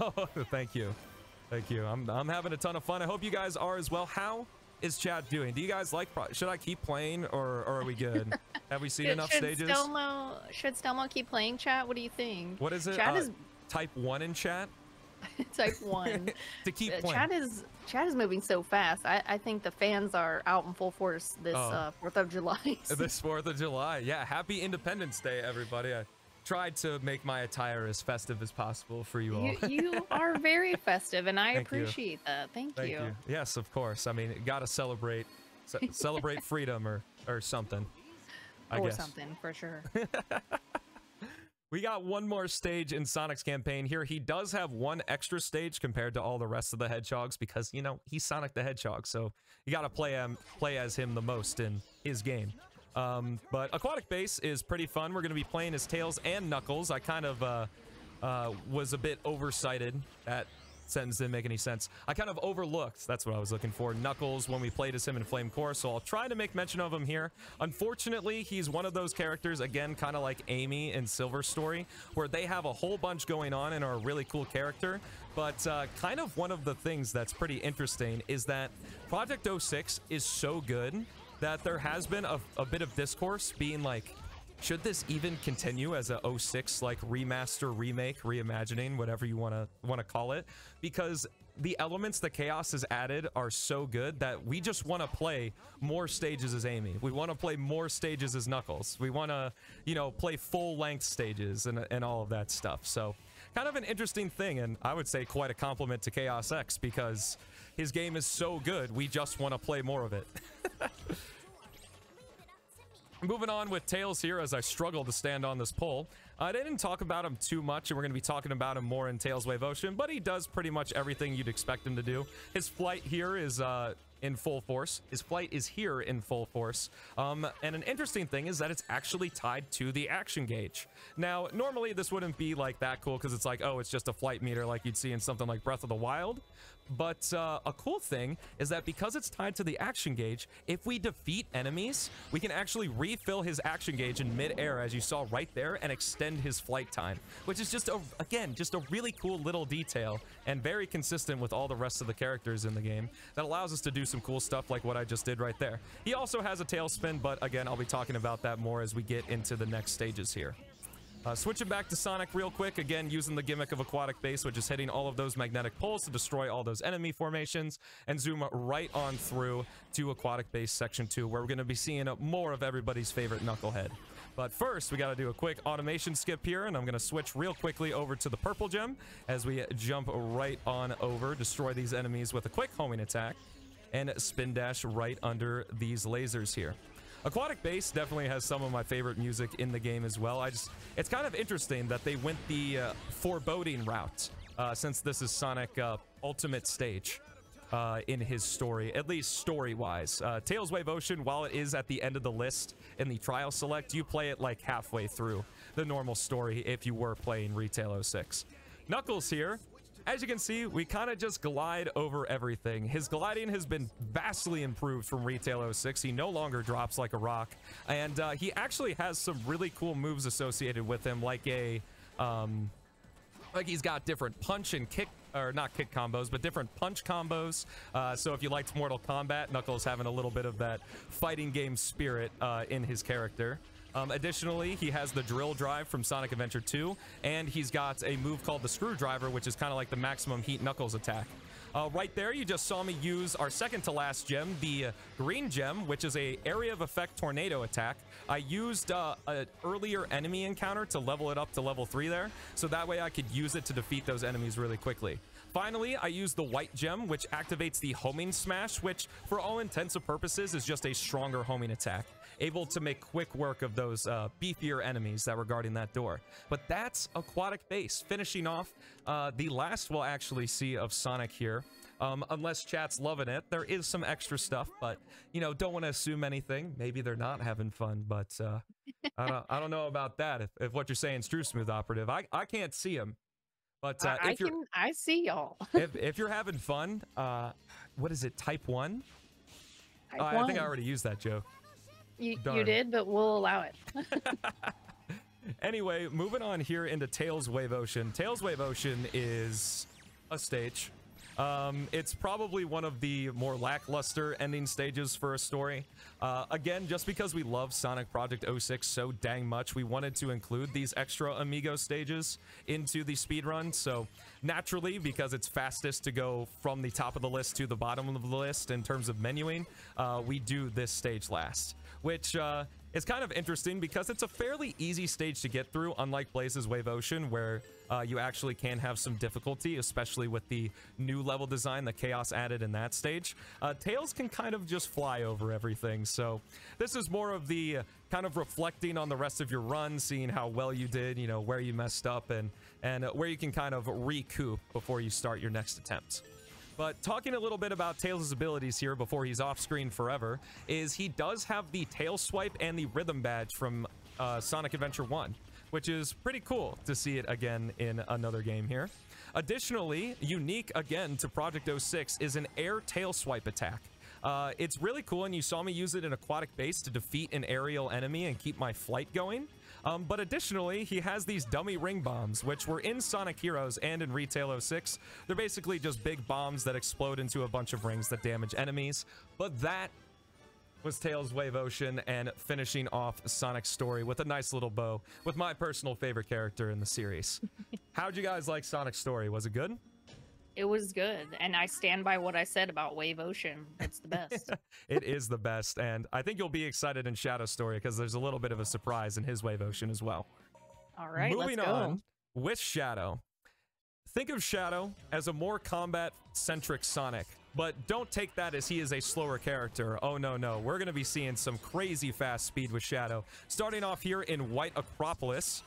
Oh, thank you. Thank you. I'm having a ton of fun. I hope you guys are as well. How is chat doing? Do you guys like, should I keep playing or are we good? Have we seen enough stages? Should Stelmo keep playing, chat? What do you think? What is it? Chat is type 1 in chat? Type 1. To keep playing. Chat is moving so fast. I think the fans are out in full force this 4th of July. This 4th of July. Yeah, happy Independence Day, everybody. I tried to make my attire as festive as possible for you all. You are very festive, and I appreciate that. Thank you. Yes, of course. I mean, gotta celebrate freedom or something. I guess. Something, for sure. We got one more stage in Sonic's campaign here. He does have one extra stage compared to all the rest of the Hedgehogs because, you know, he's Sonic the Hedgehog, so you gotta play as him the most in his game. But Aquatic Base is pretty fun. We're going to be playing as Tails and Knuckles. I kind of was a bit oversighted. That sentence didn't make any sense. I kind of overlooked, that's what I was looking for, Knuckles when we played as him in Flame Core, so I'll try to make mention of him here. Unfortunately, he's one of those characters, again, kind of like Amy in Silver's story, where they have a whole bunch going on and are a really cool character, but kind of one of the things that's pretty interesting is that Project 06 is so good that there has been a bit of discourse being like, should this even continue as a 06 like remaster, remake, reimagining, whatever you want to call it? Because the elements that Chaos has added are so good that we just want to play more stages as Amy. We want to play more stages as Knuckles. We want to, you know, play full-length stages and all of that stuff. So kind of an interesting thing, and I would say quite a compliment to ChaosX because his game is so good, we just want to play more of it. Moving on with Tails here as I struggle to stand on this pole. I didn't talk about him too much, and we're going to be talking about him more in Tails Wave Ocean, but he does pretty much everything you'd expect him to do. His flight here is in full force. His flight is here in full force. And an interesting thing is that it's actually tied to the action gauge. Now, normally this wouldn't be like that cool because it's like, oh, it's just a flight meter like you'd see in something like Breath of the Wild. But a cool thing is that because it's tied to the action gauge, if we defeat enemies, we can actually refill his action gauge in mid-air, as you saw right there, and extend his flight time, which is just, again, just a really cool little detail and very consistent with all the rest of the characters in the game that allows us to do some cool stuff like what I just did right there. He also has a tailspin, but again, I'll be talking about that more as we get into the next stages here. Switching back to Sonic real quick, again, using the gimmick of Aquatic Base, which is hitting all of those magnetic poles to destroy all those enemy formations, and zoom right on through to Aquatic Base Section 2, where we're going to be seeing more of everybody's favorite Knucklehead. But first, we got to do a quick automation skip here, and I'm going to switch real quickly over to the purple gem as we jump right on over, destroy these enemies with a quick homing attack, and spin dash right under these lasers here. Aquatic Base definitely has some of my favorite music in the game as well. It's kind of interesting that they went the foreboding route since this is Sonic Ultimate Stage in his story, at least story-wise. Tails Wave Ocean, while it is at the end of the list in the trial select, you play it like halfway through the normal story if you were playing Retail 06. Knuckles here. As you can see, we kind of just glide over everything. His gliding has been vastly improved from Retail 06. He no longer drops like a rock. And he actually has some really cool moves associated with him, like like he's got different punch and kick, or not kick combos, but different punch combos. So if you liked Mortal Kombat, Knuckles having a little bit of that fighting game spirit in his character. Additionally, he has the drill drive from Sonic Adventure 2, and he's got a move called the Screwdriver, which is kind of like the maximum heat Knuckles attack. Right there, you just saw me use our second to last gem, the green gem, which is a area of effect tornado attack. I used an earlier enemy encounter to level it up to level 3 there, so that way I could use it to defeat those enemies really quickly. Finally, I used the white gem, which activates the homing smash, which for all intents and purposes is just a stronger homing attack, able to make quick work of those beefier enemies that were guarding that door. But that's Aquatic Base, finishing off the last we'll actually see of Sonic here. Unless chat's loving it, there is some extra stuff, but, you know, don't want to assume anything. Maybe they're not having fun, but I don't know about that. If what you're saying is true, Smooth Operative. I can't see him. But I see y'all. if you're having fun, what is it? Type 1? I think I already used that joke. You did, but we'll allow it. Anyway, moving on here into Tails Wave Ocean. Tails Wave Ocean is a stage. It's probably one of the more lackluster ending stages for a story. Again, just because we love Sonic Project 06 so dang much, we wanted to include these extra Amigo stages into the speedrun. So naturally, because it's fastest to go from the top of the list to the bottom of the list in terms of menuing, we do this stage last, which is kind of interesting because it's a fairly easy stage to get through, unlike Blaze's Wave Ocean, where you actually can have some difficulty, especially with the new level design that Chaos added in that stage. Tails can kind of just fly over everything, so this is more of the kind of reflecting on the rest of your run, seeing how well you did, you know, where you messed up, and where you can kind of recoup before you start your next attempt. But talking a little bit about Tails' abilities here before he's off screen forever, is he does have the tail swipe and the rhythm badge from Sonic Adventure 1, which is pretty cool to see it again in another game here. Additionally, unique again to Project 06 is an air tail swipe attack. It's really cool, and you saw me use it in Aquatic Base to defeat an aerial enemy and keep my flight going. But additionally, he has these dummy ring bombs, which were in Sonic Heroes and in Retail 06. They're basically just big bombs that explode into a bunch of rings that damage enemies. But that was Tails Wave Ocean, and finishing off Sonic's story with a nice little bow with my personal favorite character in the series. How'd you guys like Sonic's story? Was it good? It was good, and I stand by what I said about Wave Ocean. It's the best. It is the best, and I think you'll be excited in Shadow's story because there's a little bit of a surprise in his Wave Ocean as well. All right, Moving let's go. on with Shadow. Think of Shadow as a more combat-centric Sonic, but don't take that as he is a slower character. Oh, no, no. We're going to be seeing some crazy fast speed with Shadow. Starting off here in White Acropolis,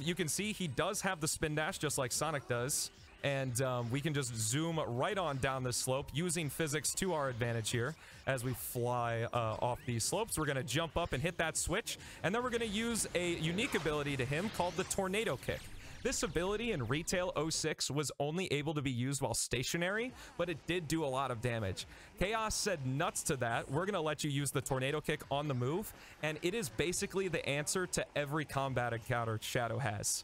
you can see he does have the spin dash just like Sonic does. And we can just zoom right on down this slope using physics to our advantage here as we fly off these slopes. We're going to jump up and hit that switch, and then we're going to use a unique ability to him called the Tornado Kick. This ability in Retail 06 was only able to be used while stationary, but it did do a lot of damage. Chaos said nuts to that. We're going to let you use the Tornado Kick on the move, and it is basically the answer to every combat encounter Shadow has.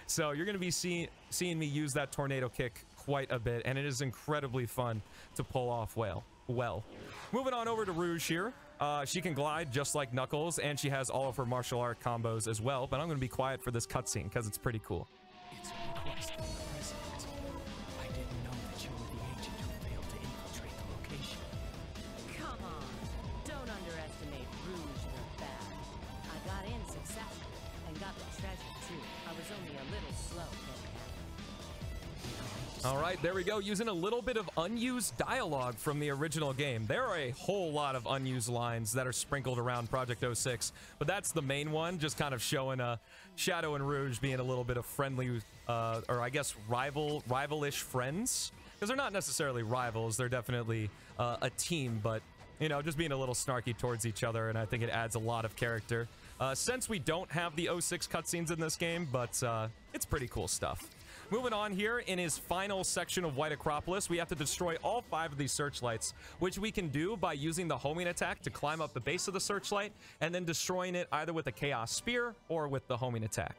So you're going to be seeing me use that Tornado Kick quite a bit, and it is incredibly fun to pull off well. Moving on over to Rouge here. She can glide just like Knuckles, and she has all of her martial art combos as well, but I'm going to be quiet for this cutscene because it's pretty cool. It's a request of the President. I didn't know that you were the agent who failed to infiltrate the location. Come on, don't underestimate Rouge the Bat. I got in successfully and got the treasure too. I was only a little slow getting at it. All right, there we go. Using a little bit of unused dialogue from the original game. There are a whole lot of unused lines that are sprinkled around Project 06, but that's the main one, just kind of showing Shadow and Rouge being a little bit of friendly, or I guess rival-ish friends. Because they're not necessarily rivals, they're definitely a team, but, you know, just being a little snarky towards each other, and I think it adds a lot of character. Since we don't have the 06 cutscenes in this game, but it's pretty cool stuff. Moving on here, in his final section of White Acropolis, we have to destroy all 5 of these searchlights, which we can do by using the homing attack to climb up the base of the searchlight, and then destroying it either with a Chaos Spear or with the homing attack.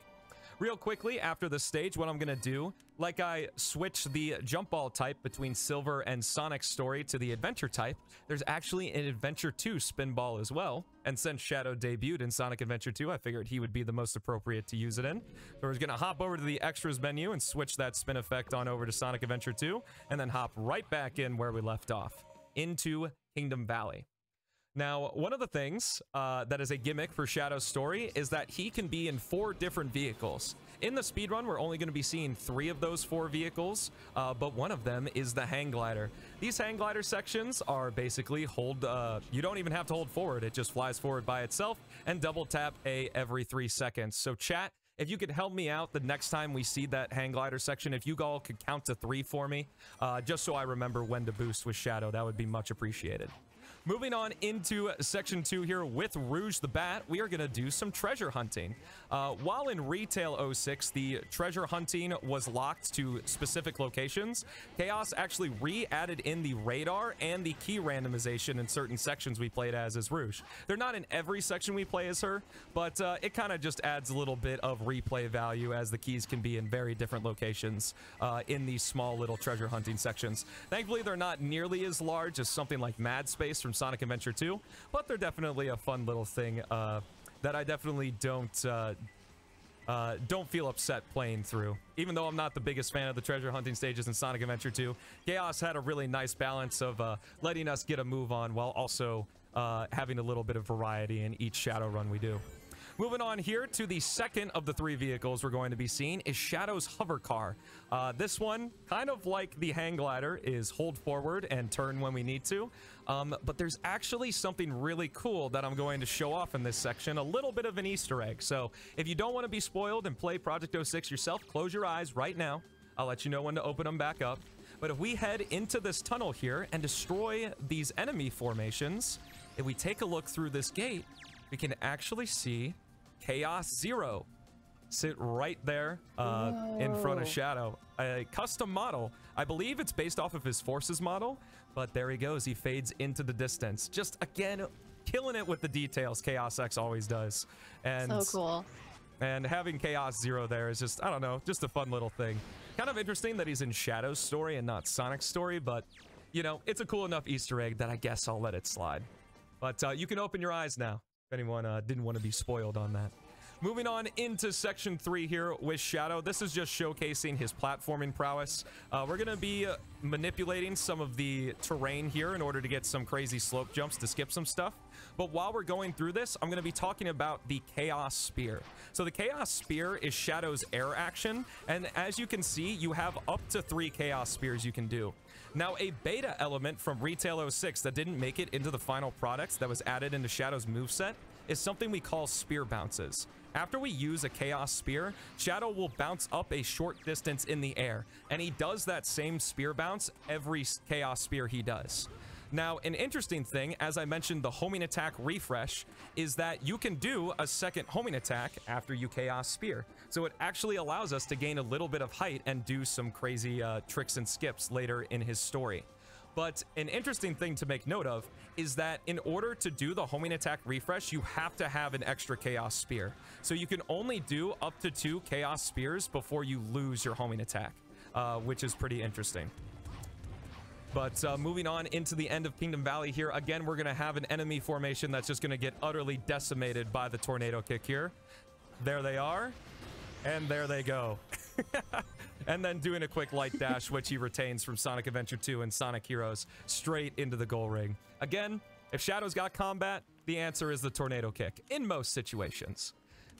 Real quickly, after this stage, what I'm going to do, like I switched the jump ball type between Silver and Sonic's story to the adventure type, there's actually an Adventure 2 spin ball as well. And since Shadow debuted in Sonic Adventure 2, I figured he would be the most appropriate to use it in. So we're going to hop over to the extras menu and switch that spin effect on over to Sonic Adventure 2, and then hop right back in where we left off, into Kingdom Valley. Now, one of the things that is a gimmick for Shadow's story is that he can be in 4 different vehicles. In the speedrun, we're only going to be seeing 3 of those 4 vehicles, but one of them is the hang glider. These hang glider sections are basically you don't even have to hold forward. It just flies forward by itself, and double tap A every 3 seconds. So chat, if you could help me out the next time we see that hang glider section, if you all could count to 3 for me, just so I remember when to boost with Shadow, that would be much appreciated. Moving on into section 2 here with Rouge the Bat, we are going to do some treasure hunting. While in Retail 06, the treasure hunting was locked to specific locations, Chaos actually re-added in the radar and the key randomization in certain sections we played as Rouge. They're not in every section we play as her, but it kind of just adds a little bit of replay value as the keys can be in very different locations in these small little treasure hunting sections. Thankfully, they're not nearly as large as something like Mad Space from Sonic Adventure 2, but they're definitely a fun little thing that I definitely don't feel upset playing through. Even though I'm not the biggest fan of the treasure hunting stages in Sonic Adventure 2, Chaos had a really nice balance of letting us get a move on while also having a little bit of variety in each shadow run we do. Moving on here to the second of the 3 vehicles we're going to be seeing is Shadow's hover car. This one, kind of like the hang glider, is hold forward and turn when we need to. But there's actually something really cool that I'm going to show off in this section, a little bit of an Easter egg. So if you don't want to be spoiled and play Project 06 yourself, close your eyes right now. I'll let you know when to open them back up. But if we head into this tunnel here and destroy these enemy formations, if we take a look through this gate, we can actually see Chaos Zero sit right there in front of Shadow. A custom model. I believe it's based off of his Forces model, but there he goes. He fades into the distance. Just, again, killing it with the details. ChaosX always does. And so cool. And having Chaos Zero there is just, I don't know, just a fun little thing. Kind of interesting that he's in Shadow's story and not Sonic's story, but, you know, it's a cool enough Easter egg that I guess I'll let it slide. But you can open your eyes now if anyone didn't want to be spoiled on that. Moving on into section 3 here with Shadow. This is just showcasing his platforming prowess. We're going to be manipulating some of the terrain here in order to get some crazy slope jumps to skip some stuff. But while we're going through this, I'm going to be talking about the Chaos Spear. So the Chaos Spear is Shadow's air action, and as you can see, you have up to 3 Chaos Spears you can do. Now, a beta element from Retail 06 that didn't make it into the final products that was added into Shadow's moveset is something we call spear bounces. After we use a Chaos Spear, Shadow will bounce up a short distance in the air, and he does that same spear bounce every Chaos Spear he does. Now, an interesting thing, as I mentioned, the homing attack refresh, is that you can do a second homing attack after you Chaos Spear. So it actually allows us to gain a little bit of height and do some crazy tricks and skips later in his story. But an interesting thing to make note of is that in order to do the homing attack refresh, you have to have an extra Chaos Spear. So you can only do up to 2 Chaos Spears before you lose your homing attack, which is pretty interesting. But moving on into the end of Kingdom Valley here, again, we're going to have an enemy formation that's just going to get utterly decimated by the tornado kick here. There they are, and there they go. And then doing a quick light dash, which he retains from Sonic Adventure 2 and Sonic Heroes, straight into the goal ring. Again, if Shadow's got combat, the answer is the tornado kick in most situations.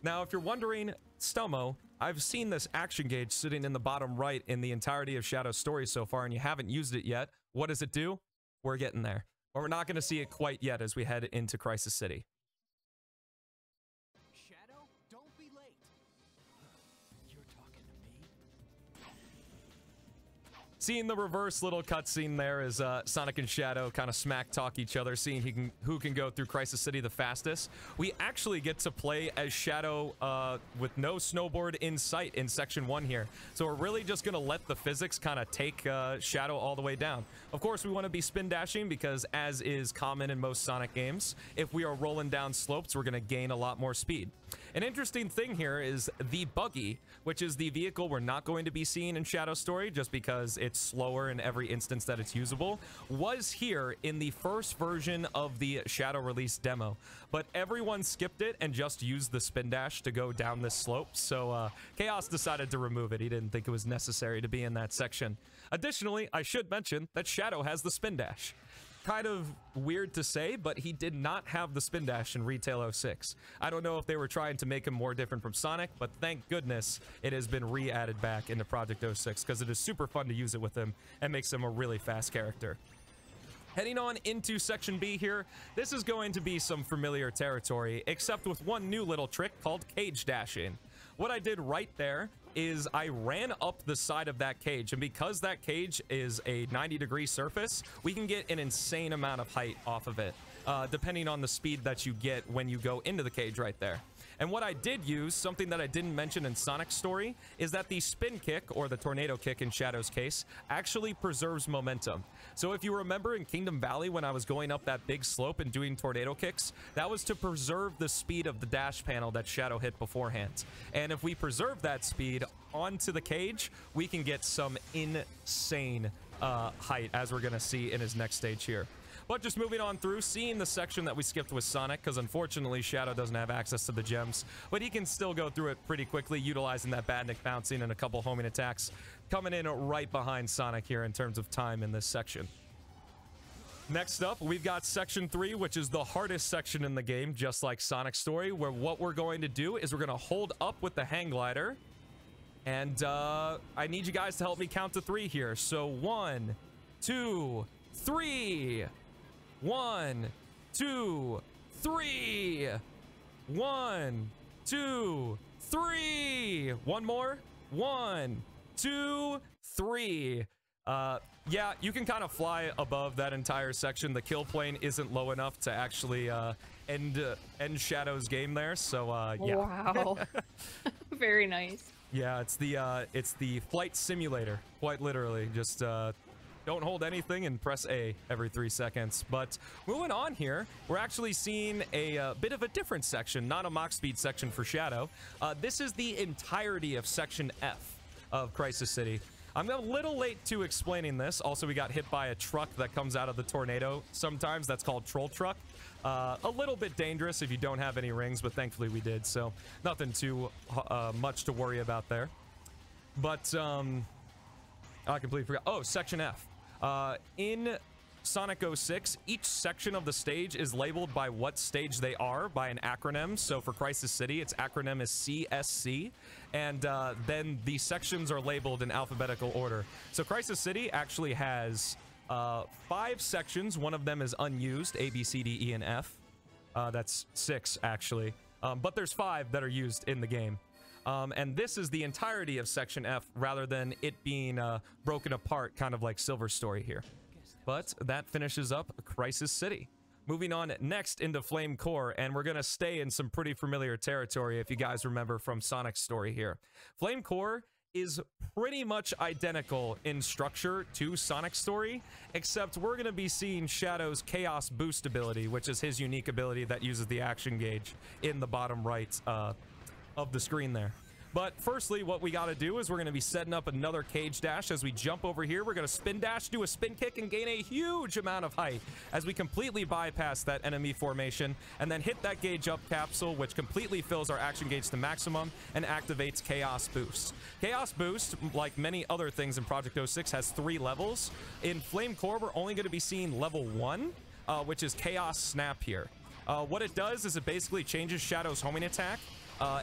Now, if you're wondering, Stelmo, I've seen this action gauge sitting in the bottom right in the entirety of Shadow's story so far, and you haven't used it yet. What does it do? We're getting there. But we're not going to see it quite yet as we head into Crisis City. Shadow, don't be late. You're talking to me? Seeing the reverse little cutscene there is Sonic and Shadow kind of smack talk each other, seeing who can go through Crisis City the fastest. We actually get to play as Shadow with no snowboard in sight in Section 1 here. So we're really just going to let the physics kind of take Shadow all the way down. Of course, we want to be spin dashing because, as is common in most Sonic games, if we are rolling down slopes, we're going to gain a lot more speed. An interesting thing here is the Buggy, which is the vehicle we're not going to be seeing in Shadow's story just because it's slower in every instance that it's usable, was here in the first version of the Shadow release demo. But everyone skipped it and just used the spin dash to go down this slope, so Chaos decided to remove it. He didn't think it was necessary to be in that section. Additionally, I should mention that Shadow has the spin dash. Kind of weird to say, but he did not have the spin dash in Retail 06. I don't know if they were trying to make him more different from Sonic, but thank goodness it has been re-added back into Project 06 because it is super fun to use it with him and makes him a really fast character. Heading on into Section B here, this is going to be some familiar territory, except with one new little trick called cage dashing. What I did right there is I ran up the side of that cage, and because that cage is a 90-degree surface, we can get an insane amount of height off of it, depending on the speed that you get when you go into the cage right there. And what I did use, something that I didn't mention in Sonic's story, is that the spin kick, or the tornado kick in Shadow's case, actually preserves momentum. So if you remember in Kingdom Valley when I was going up that big slope and doing tornado kicks, that was to preserve the speed of the dash panel that Shadow hit beforehand. And if we preserve that speed onto the cage, we can get some insane height, as we're going to see in his next stage here. But just moving on through, seeing the section that we skipped with Sonic, because unfortunately Shadow doesn't have access to the gems, but he can still go through it pretty quickly, utilizing that Badnik bouncing and a couple homing attacks, coming in right behind Sonic here in terms of time in this section. Next up, we've got Section 3, which is the hardest section in the game, just like Sonic's story, where what we're going to do is we're going to hold up with the hang glider, and I need you guys to help me count to 3 here. So 1, 2, 3. 1, 2, 3. 1, 2, 3. One more. 1, 2, 3. Yeah, you can kind of fly above that entire section. The kill plane isn't low enough to actually end Shadow's game there. So yeah. Wow. Very nice. Yeah, it's the flight simulator, quite literally. Just don't hold anything and press A every 3 seconds. But moving on here, we're actually seeing a bit of a different section, not a Mach speed section for Shadow. This is the entirety of Section F of Crisis City. I'm a little late to explaining this. Also, we got hit by a truck that comes out of the tornado sometimes. That's called Troll Truck. A little bit dangerous if you don't have any rings, but thankfully we did. So nothing too much to worry about there. But I completely forgot. Oh, Section F. In Sonic 06, each section of the stage is labeled by what stage they are by an acronym. So for Crisis City, its acronym is CSC, and then the sections are labeled in alphabetical order. So Crisis City actually has 5 sections. One of them is unused, A, B, C, D, E, and F. That's 6, actually. But there's 5 that are used in the game. And this is the entirety of Section F, rather than it being broken apart, kind of like Silver's story here. But that finishes up Crisis City. Moving on next into Flame Core, and we're going to stay in some pretty familiar territory if you guys remember from Sonic's story here. Flame Core is pretty much identical in structure to Sonic's story, except we're going to be seeing Shadow's Chaos Boost ability, which is his unique ability that uses the action gauge in the bottom right of the screen there. But firstly, what we got to do is we're going to be setting up another cage dash. As we jump over here, we're going to spin dash, do a spin kick, and gain a huge amount of height as we completely bypass that enemy formation, and then hit that gauge up capsule, which completely fills our action gauge to maximum and activates Chaos Boost. Chaos Boost, like many other things in Project 06, has 3 levels. In Flame Core, we're only going to be seeing level 1, which is Chaos Snap here. What it does is it basically changes Shadow's homing attack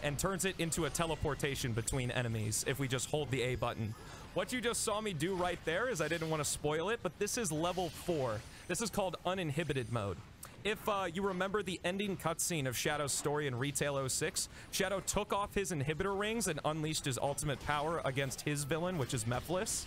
and turns it into a teleportation between enemies if we just hold the A button. What you just saw me do right there is I didn't want to spoil it, but this is level 4. This is called Uninhibited Mode. If you remember the ending cutscene of Shadow's story in Retail 06, Shadow took off his inhibitor rings and unleashed his ultimate power against his villain, which is Mephiles.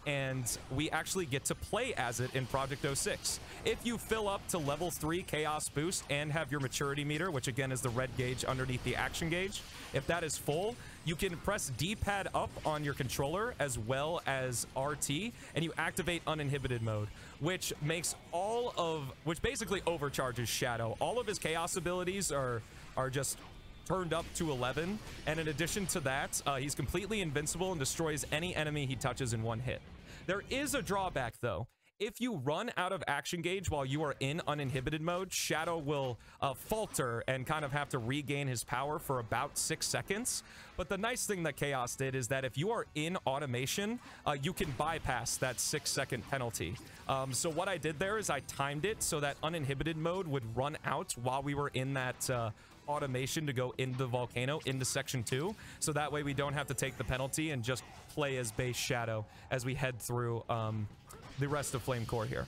And we actually get to play as it in Project 06. If you fill up to level 3 Chaos Boost and have your maturity meter, which again is the red gauge underneath the action gauge, if that is full, you can press D-pad up on your controller as well as RT, and you activate Uninhibited Mode, which basically overcharges Shadow. All of his Chaos abilities are just turned up to 11, and in addition to that, he's completely invincible and destroys any enemy he touches in one hit. There is a drawback though. If you run out of action gauge while you are in uninhibited mode, Shadow will falter and kind of have to regain his power for about 6 seconds. But the nice thing that Chaos did is that if you are in automation, you can bypass that 6-second penalty. So what I did there is I timed it so that uninhibited mode would run out while we were in that automation to go into the volcano, into Section 2. So that way we don't have to take the penalty and just play as base Shadow as we head through the rest of Flame Core here.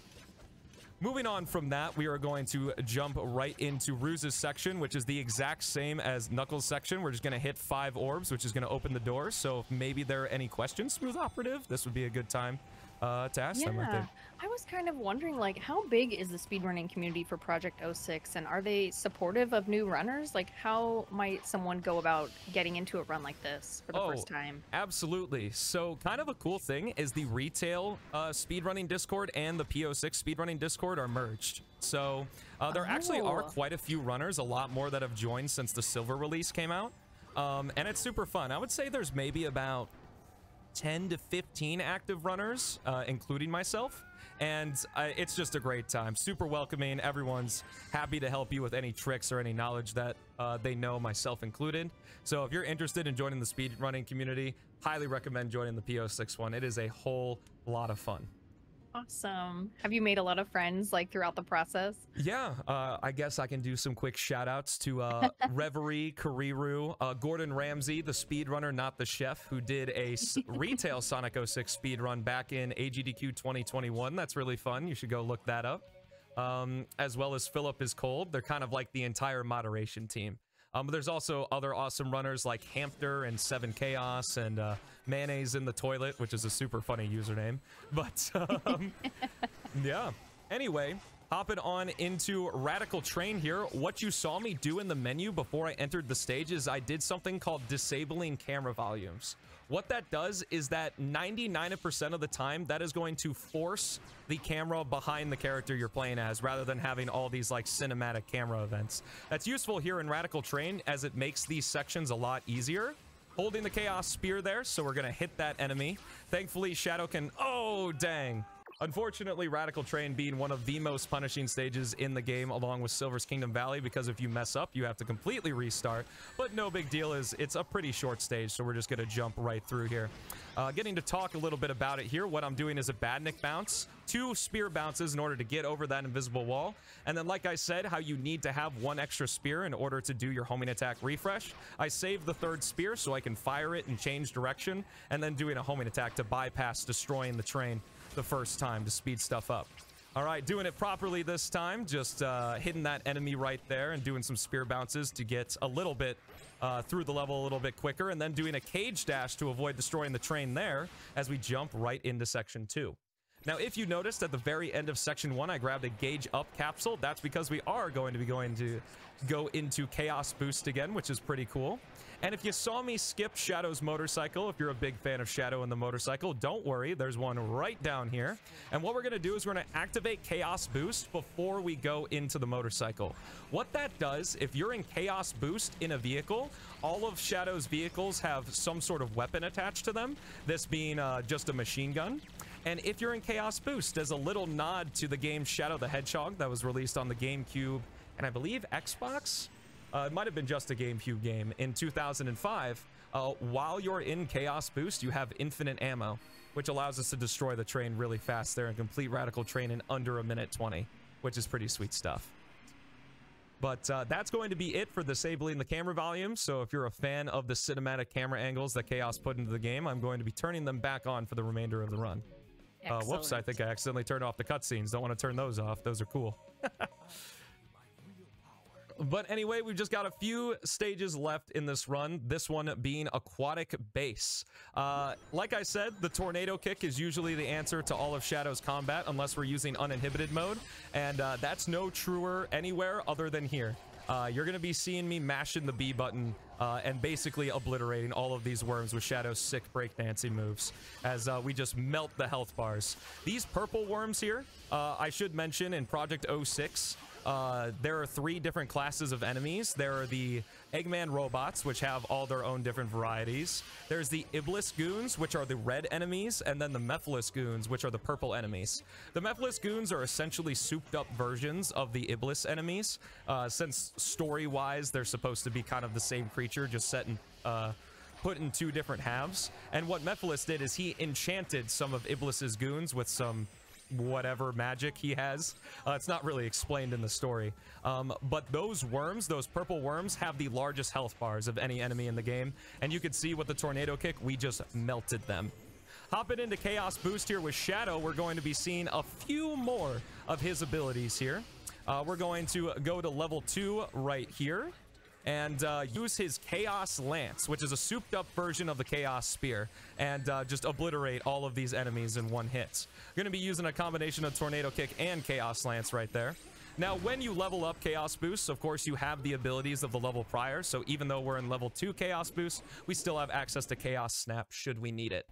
Moving on from that, we are going to jump right into Ruse's section, which is the exact same as Knuckles' section. We're just going to hit 5 orbs, which is going to open the door. So if maybe there are any questions, Smooth Operative, this would be a good time to ask them, I think. I was kind of wondering, like, how big is the speedrunning community for Project 06, and are they supportive of new runners? Like, how might someone go about getting into a run like this for the first time? Absolutely. So kind of a cool thing is the retail speedrunning Discord and the PO6 speedrunning Discord are merged. So there actually are quite a few runners, a lot more that have joined since the silver release came out. And it's super fun. I would say there's maybe about 10 to 15 active runners, including myself. And it's just a great time. Super welcoming. Everyone's happy to help you with any tricks or any knowledge that they know, myself included. So if you're interested in joining the speedrunning community, highly recommend joining the PO6 one. It is a whole lot of fun. Awesome. Have you made a lot of friends, like, throughout the process? Yeah, I guess I can do some quick shout outs to Reverie, Kariru, Gordon Ramsay, the speedrunner, not the chef, who did a retail Sonic 06 speedrun back in AGDQ 2021. That's really fun. You should go look that up. As well as Philip is Cold. They're kind of like the entire moderation team. But there's also other awesome runners like Hampter and 7 Chaos and Mayonnaise in the Toilet, which is a super funny username. But yeah. Anyway, hopping on into Radical Train here. What you saw me do in the menu before I entered the stage is I did something called disabling camera volumes. What that does is that 99% of the time, that is going to force the camera behind the character you're playing as, rather than having all these like cinematic camera events. That's useful here in Radical Train, as it makes these sections a lot easier. Holding the Chaos Spear there, so we're gonna hit that enemy. Thankfully, Shadow can... Oh, dang. Unfortunately, Radical Train being one of the most punishing stages in the game, along with Silver's Kingdom Valley, because if you mess up, you have to completely restart. But no big deal, is it's a pretty short stage, so we're just going to jump right through here. Getting to talk a little bit about it here, what I'm doing is a Badnik bounce, 2 spear bounces in order to get over that invisible wall, and then like I said, how you need to have 1 extra spear in order to do your homing attack refresh. I save the 3rd spear so I can fire it and change direction, and then doing a homing attack to bypass destroying the train the first time to speed stuff up. All right, doing it properly this time, just hitting that enemy right there and doing some spear bounces to get a little bit through the level a little bit quicker, and then doing a cage dash to avoid destroying the train there as we jump right into section 2. Now, if you noticed at the very end of section 1, I grabbed a gauge up capsule. That's because we are going to go into Chaos Boost again, which is pretty cool. And if you saw me skip Shadow's motorcycle, if you're a big fan of Shadow and the motorcycle, don't worry, there's one right down here. And what we're going to do is we're going to activate Chaos Boost before we go into the motorcycle. What that does, if you're in Chaos Boost in a vehicle, all of Shadow's vehicles have some sort of weapon attached to them, this being just a machine gun. And if you're in Chaos Boost, as a little nod to the game Shadow the Hedgehog that was released on the GameCube and I believe Xbox, it might have been just a GameCube game in 2005. While you're in Chaos Boost, you have infinite ammo, which allows us to destroy the train really fast there and complete Radical Train in under 1:20, which is pretty sweet stuff. But that's going to be it for disabling the camera volume. So if you're a fan of the cinematic camera angles that Chaos put into the game, I'm going to be turning them back on for the remainder of the run. Whoops, I think I accidentally turned off the cutscenes. Don't want to turn those off. Those are cool. But anyway, we've just got a few stages left in this run, this one being Aquatic Base. Like I said, the Tornado Kick is usually the answer to all of Shadow's combat, unless we're using uninhibited mode, and that's no truer anywhere other than here. You're going to be seeing me mashing the B button and basically obliterating all of these worms with Shadow's sick breakdancing moves as we just melt the health bars. These purple worms here, I should mention in Project 06, there are 3 different classes of enemies. There are the Eggman robots, which have all their own different varieties. There's the Iblis goons, which are the red enemies, and then the Mephiles goons, which are the purple enemies. The Mephiles goons are essentially souped up versions of the Iblis enemies, since story-wise, they're supposed to be kind of the same creature, just set in, put in 2 different halves. And what Mephiles did is he enchanted some of Iblis's goons with some whatever magic he has. It's not really explained in the story. But those worms, those purple worms, have the largest health bars of any enemy in the game. And you can see with the Tornado Kick, we just melted them. Hopping into Chaos Boost here with Shadow, we're going to be seeing a few more of his abilities here. We're going to go to level 2 right here and use his Chaos Lance, which is a souped up version of the Chaos Spear, and just obliterate all of these enemies in one hit. Going to be using a combination of Tornado Kick and Chaos Lance right there. Now, when you level up Chaos Boost, of course, you have the abilities of the level prior, so even though we're in level 2 Chaos Boost, we still have access to Chaos Snap should we need it.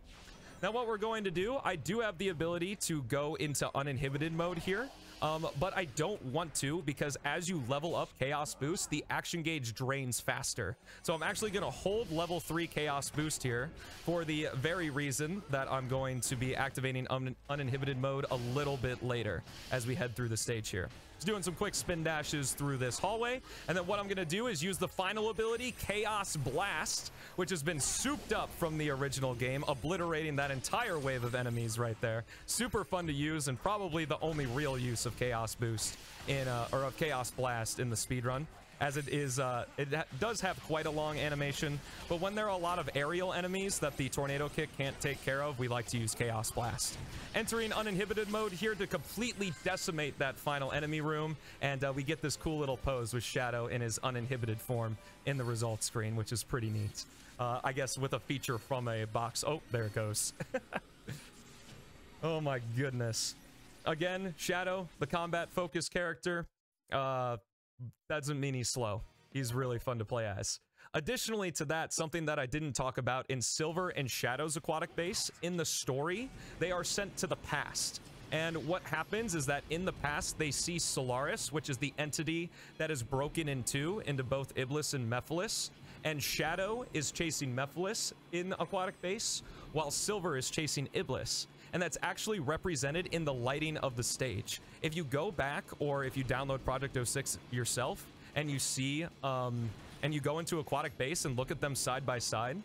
Now, what we're going to do, I do have the ability to go into uninhibited mode here, but I don't want to, because as you level up Chaos Boost, the action gauge drains faster. So I'm actually going to hold level 3 Chaos Boost here for the very reason that I'm going to be activating uninhibited mode a little bit later as we head through the stage here. Just doing some quick spin dashes through this hallway, and then what I'm going to do is use the final ability, Chaos Blast, which has been souped up from the original game, obliterating that entire wave of enemies right there. Super fun to use, and probably the only real use of Chaos Boost in or of Chaos Blast in the speedrun, as it is does have quite a long animation, but when there are a lot of aerial enemies that the Tornado Kick can't take care of, we like to use Chaos Blast. Entering uninhibited mode here to completely decimate that final enemy room, and we get this cool little pose with Shadow in his uninhibited form in the results screen, which is pretty neat. I guess with a feature from a box. Oh, there it goes. Oh my goodness. Again, Shadow, the combat focused character. Doesn't mean he's slow. He's really fun to play as. Additionally to that, something that I didn't talk about in Silver and Shadow's aquatic base, in the story, they are sent to the past. And what happens is that in the past, they see Solaris, which is the entity that is broken in two into both Iblis and Mephiles. And Shadow is chasing Mephiles in aquatic base, while Silver is chasing Iblis. And that's actually represented in the lighting of the stage. If you go back, or if you download Project 06 yourself, and you see, and you go into aquatic base and look at them side by side,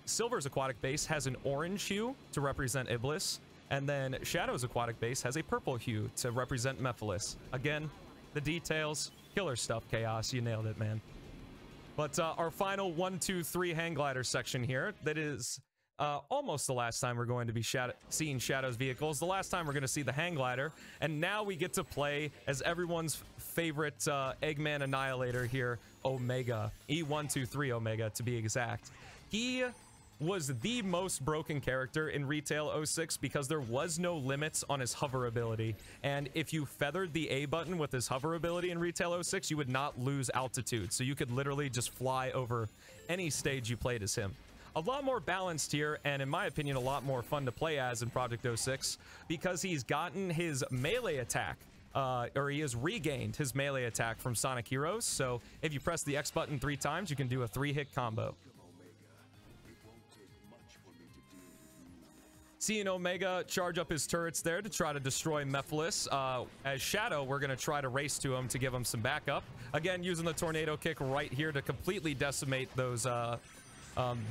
Silver's aquatic base has an orange hue to represent Iblis, and then Shadow's aquatic base has a purple hue to represent Mephiles. Again, the details, killer stuff, Chaos, you nailed it, man. But our final 1, 2, 3 hang glider section here, that is almost the last time we're going to be seeing Shadow's vehicles, the last time we're going to see the hang glider, and now we get to play as everyone's favorite Eggman Annihilator here, Omega. E123 Omega, to be exact. He was the most broken character in Retail 06 because there was no limits on his hover ability, and if you feathered the A button with his hover ability in Retail 06, you would not lose altitude, so you could literally just fly over any stage you played as him. A lot more balanced here, and in my opinion, a lot more fun to play as in Project 06, because he's gotten his melee attack, or he has regained his melee attack from Sonic Heroes, so if you press the X button 3 times, you can do a 3-hit combo. Seeing Omega charge up his turrets there to try to destroy Mephiles. As Shadow, we're going to try to race to him to give him some backup. Again, using the Tornado Kick right here to completely decimate those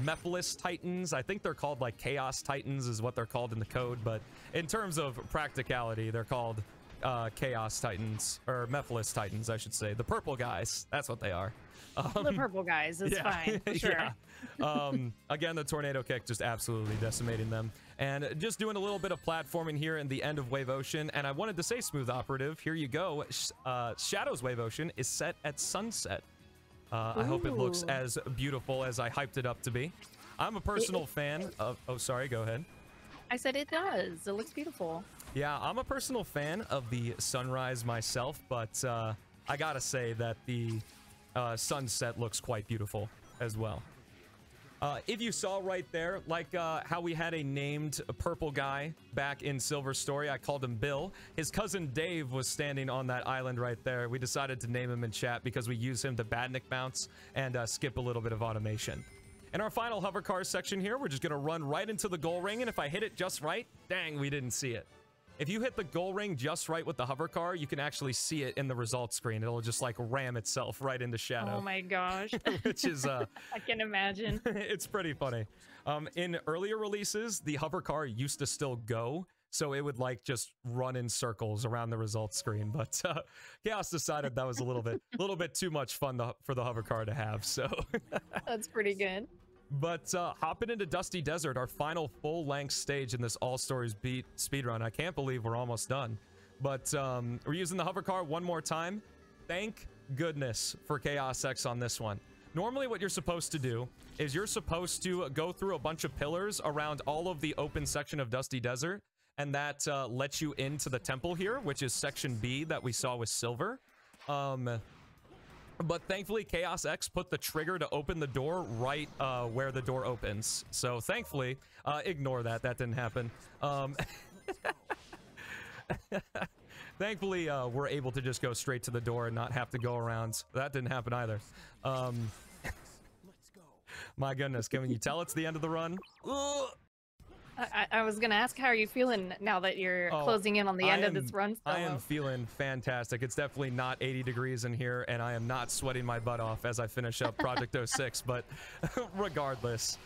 Mephiles Titans. I think they're called like Chaos Titans is what they're called in the code, but in terms of practicality, they're called Chaos Titans, or Mephiles Titans, I should say. The purple guys, that's what they are. The purple guys, it's fine, for sure. Yeah. Again, the Tornado Kick just absolutely decimating them. And just doing a little bit of platforming here in the end of Wave Ocean. And I wanted to say, Smooth Operative, here you go. Shadow's Wave Ocean is set at sunset. I hope it looks as beautiful as I hyped it up to be. I'm a personal fan of... Oh, sorry, go ahead. I said it does. It looks beautiful. Yeah, I'm a personal fan of the sunrise myself, but I gotta say that the sunset looks quite beautiful as well. If you saw right there, like how we had a named purple guy back in Silver's story, I called him Bill. His cousin Dave was standing on that island right there. We decided to name him in chat because we use him to badnik bounce and skip a little bit of automation. In our final hover car section here, we're just going to run right into the goal ring, and if I hit it just right, dang, we didn't see it. If you hit the goal ring just right with the hover car, you can actually see it in the results screen. It'll just like ram itself right into Shadow. Oh my gosh. Which is I can imagine. It's pretty funny. In earlier releases, the hover car used to still go, so it would like just run in circles around the results screen, but Chaos decided that was a little bit too much fun for the hover car to have, so That's pretty good. But hopping into Dusty Desert, our final full-length stage in this All Stories speedrun. I can't believe we're almost done. But we're using the hover car one more time. Thank goodness for ChaosX on this one. Normally what you're supposed to do is you're supposed to go through a bunch of pillars around all of the open section of Dusty Desert, and that lets you into the temple here, which is section B that we saw with Silver. But thankfully, ChaosX put the trigger to open the door right where the door opens. So thankfully, ignore that. That didn't happen. Thankfully, we're able to just go straight to the door and not have to go around. That didn't happen either. My goodness, can you tell it's the end of the run? Ugh. I was gonna ask, how are you feeling now that you're closing in on the end of this run? I am feeling fantastic. It's definitely not 80 degrees in here, and I am not sweating my butt off as I finish up Project 06, but regardless,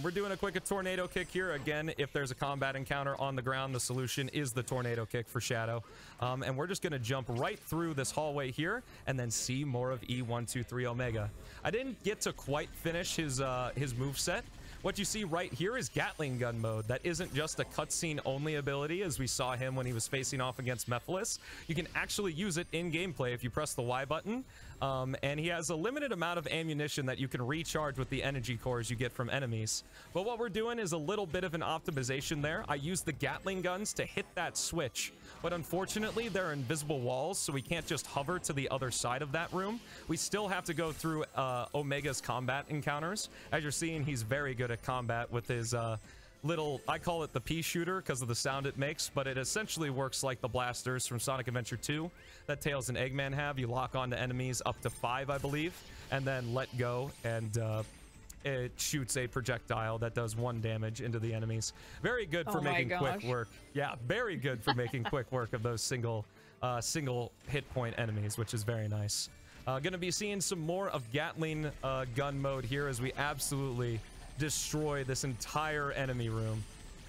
we're doing a quick tornado kick here. Again, if there's a combat encounter on the ground, the solution is the tornado kick for Shadow. And we're just gonna jump right through this hallway here and then see more of E123 Omega. I didn't get to quite finish his moveset. What you see right here is Gatling gun mode. That isn't just a cutscene only ability, as we saw him when he was facing off against Mephiles. You can actually use it in gameplay if you press the Y button. And he has a limited amount of ammunition that you can recharge with the energy cores you get from enemies. But what we're doing is a little bit of an optimization there. I used the Gatling guns to hit that switch, but unfortunately there are invisible walls, so we can't just hover to the other side of that room. We still have to go through Omega's combat encounters. As you're seeing, he's very good at combat with his little, I call it the pea shooter because of the sound it makes, but it essentially works like the blasters from Sonic Adventure 2 that Tails and Eggman have. You lock onto enemies up to 5, I believe, and then let go, and it shoots a projectile that does 1 damage into the enemies. Very good for making quick work. Yeah, very good for making quick work of those single hit point enemies, which is very nice. Gonna be seeing some more of Gatling gun mode here as we absolutely destroy this entire enemy room.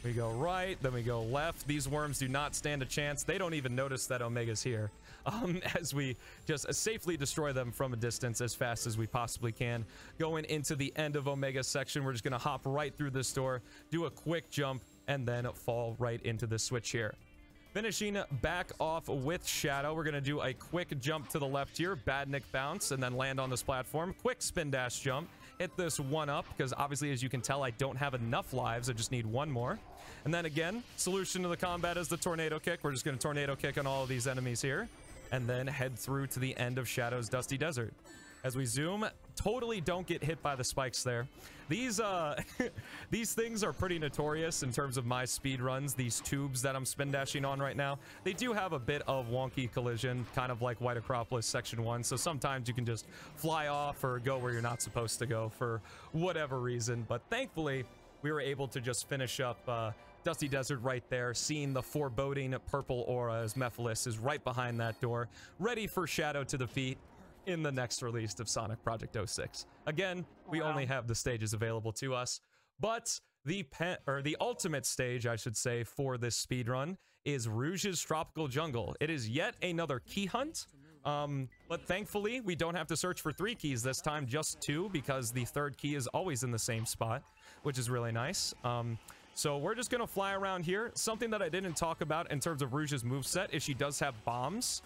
We go right, then we go left. These worms do not stand a chance. They don't even notice that Omega's here. As we just safely destroy them from a distance as fast as we possibly can. Going into the end of Omega's section, we're just gonna hop right through this door, do a quick jump, and then fall right into the switch here. Finishing back off with Shadow, we're gonna do a quick jump to the left here, Badnik bounce, and then land on this platform. Quick spin dash jump. Hit this one up, because obviously, as you can tell, I don't have enough lives. I just need 1 more. And then again, solution to the combat is the tornado kick. We're just going to tornado kick on all of these enemies here, and then head through to the end of Shadow's Dusty Desert. As we zoom, totally don't get hit by the spikes there. These these things are pretty notorious in terms of my speed runs. These tubes that I'm spin dashing on right now, they do have a bit of wonky collision, kind of like White Acropolis Section 1. So sometimes you can just fly off or go where you're not supposed to go for whatever reason. But thankfully, we were able to just finish up Dusty Desert right there, seeing the foreboding purple aura as Mephiles is right behind that door, ready for Shadow to defeat in the next release of Sonic Project 06. Again, we only have the stages available to us, but the ultimate stage, I should say, for this speedrun is Rouge's Tropical Jungle. It is yet another key hunt, but thankfully, we don't have to search for 3 keys this time, just 2, because the 3rd key is always in the same spot, which is really nice. So we're just gonna fly around here. Something that I didn't talk about in terms of Rouge's moveset is she does have bombs,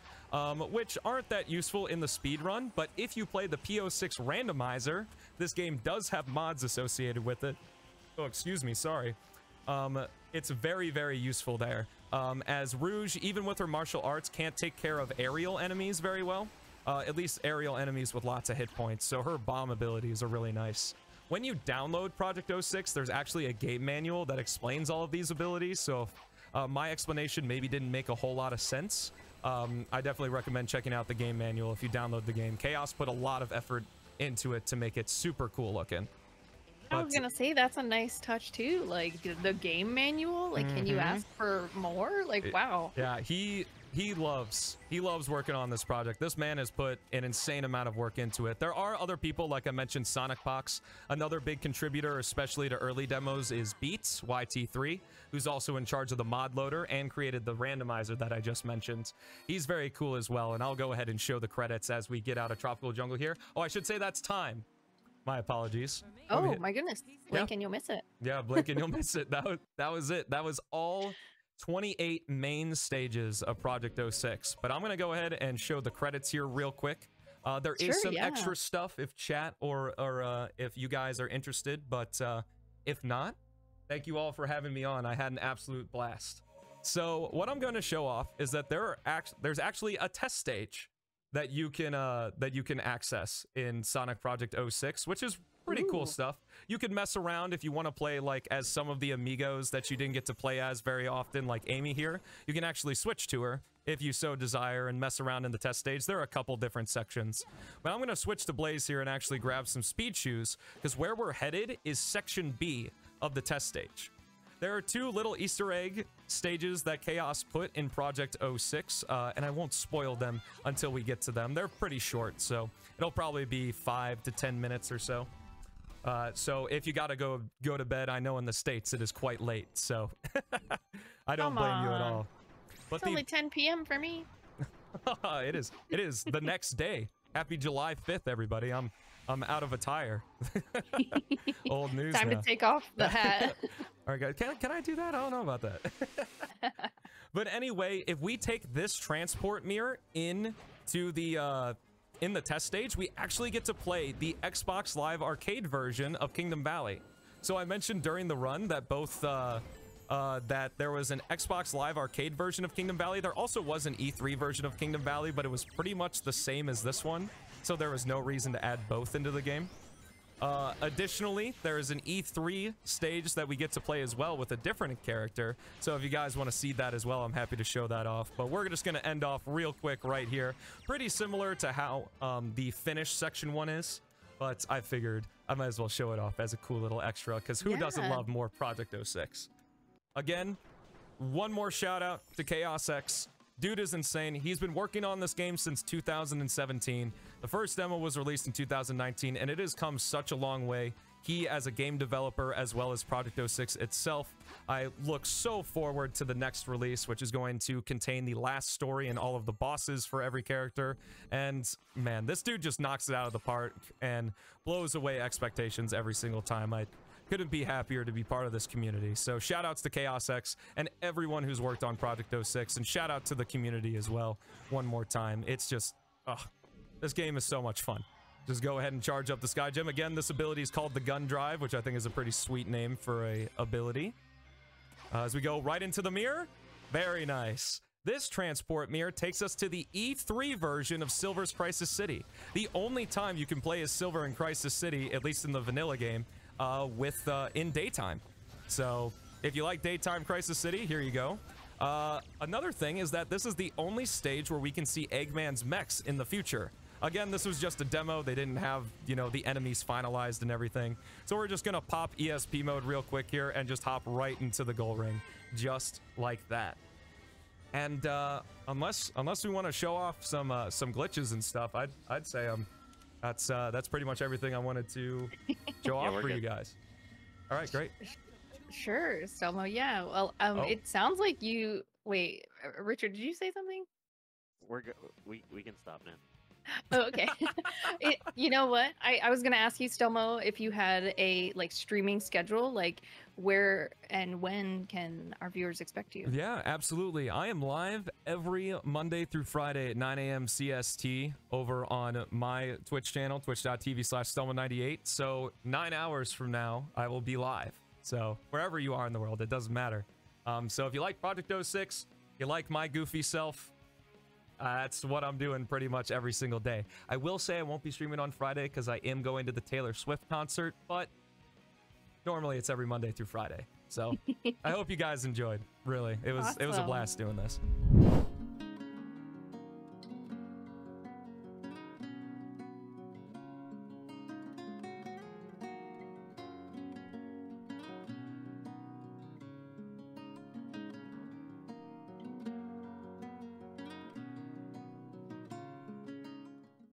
which aren't that useful in the speed run, but if you play the P06 randomizer, this game does have mods associated with it. Oh, excuse me, sorry. It's very, very useful there. As Rouge, even with her martial arts, can't take care of aerial enemies very well. At least aerial enemies with lots of hit points, so her bomb abilities are really nice. When you download Project 06, there's actually a game manual that explains all of these abilities, so if my explanation maybe didn't make a whole lot of sense, I definitely recommend checking out the game manual if you download the game. Chaos put a lot of effort into it to make it super cool looking. I was gonna say, that's a nice touch too, like the game manual, like can you ask for more? Like, wow. Yeah, he loves working on this project. This man has put an insane amount of work into it. There are other people, like I mentioned, SonicBox. Another big contributor, especially to early demos, is Beats YT3, who's also in charge of the mod loader and created the randomizer that I just mentioned. He's very cool as well, and I'll go ahead and show the credits as we get out of Tropical Jungle here. Oh, I should say that's Time. My apologies. Oh my goodness. Blink and you'll miss it. Yeah, blink and you'll miss it. That was it. That was all 28 main stages of Project 06. But I'm going to go ahead and show the credits here real quick. There is some extra stuff if chat or if you guys are interested, but if not, thank you all for having me on. I had an absolute blast. So what I'm going to show off is that there's actually a test stage that you can access in Sonic Project 06, which is pretty cool stuff. You can mess around if you want to play like as some of the amigos that you didn't get to play as very often, like Amy here. You can actually switch to her if you so desire and mess around in the test stage. There are a couple different sections, but I'm going to switch to Blaze here and actually grab some speed shoes, because where we're headed is section B of the test stage. There are 2 little Easter egg stages that Chaos put in Project 06, and I won't spoil them until we get to them. They're pretty short, so it'll probably be 5 to 10 minutes or so. So if you gotta go to bed, I know in the States it is quite late, so I don't blame you at all. But it's only 10 p.m. for me. It is the next day. Happy July 5th, everybody. I'm out of attire. Old news. Time now. to take off the hat. All right, guys. Can I do that? I don't know about that. But anyway, if we take this transport mirror into the in the test stage, we actually get to play the Xbox Live Arcade version of Kingdom Valley. So I mentioned during the run that both that there was an Xbox Live Arcade version of Kingdom Valley. There also was an E3 version of Kingdom Valley, but it was pretty much the same as this one, so there was no reason to add both into the game. Additionally, there is an E3 stage that we get to play as well with a different character. So if you guys want to see that as well, I'm happy to show that off. But we're just going to end off real quick right here. Pretty similar to how the finished section 1 is. But I figured I might as well show it off as a cool little extra, because who doesn't love more Project 06? Again, one more shout out to ChaosX. Dude is insane. He's been working on this game since 2017. The first demo was released in 2019, and it has come such a long way. He, as a game developer, as well as Project 06 itself, I look so forward to the next release, which is going to contain the last story and all of the bosses for every character. And man, this dude just knocks it out of the park and blows away expectations every single time. I couldn't be happier to be part of this community. So shout outs to ChaosX and everyone who's worked on Project 06, and shout out to the community as well one more time. It's just, this game is so much fun. Just go ahead and charge up the Sky Gem. Again, this ability is called the Gun Drive, which I think is a pretty sweet name for a ability. As we go right into the mirror, very nice. This transport mirror takes us to the E3 version of Silver's Crisis City. The only time you can play as Silver in Crisis City, at least in the vanilla game, in daytime. So if you like daytime Crisis City, here you go. Another thing is that this is the only stage where we can see Eggman's mechs in the future. Again, this was just a demo. They didn't have, you know, the enemies finalized and everything. So we're just gonna pop ESP mode real quick here and just hop right into the goal ring, just like that. And unless we want to show off some glitches and stuff, I'd say that's pretty much everything I wanted to show off for you guys. All right, great. Sure, Stelmo. Yeah. Well, it sounds like you. Wait, Richard, did you say something? We can stop now. Oh, okay. You know what? I was gonna ask you, Stelmo, if you had a streaming schedule, like where and when can our viewers expect you? Yeah, absolutely. I am live every Monday through Friday at 9 a.m. CST over on my Twitch channel, twitch.tv/Stelmo98. So 9 hours from now, I will be live. So wherever you are in the world, it doesn't matter. So if you like Project 06, you like my goofy self, that's what I'm doing pretty much every single day. I will say I won't be streaming on Friday because I am going to the Taylor Swift concert, but normally it's every Monday through Friday. So I hope you guys enjoyed. Really, it was a blast doing this.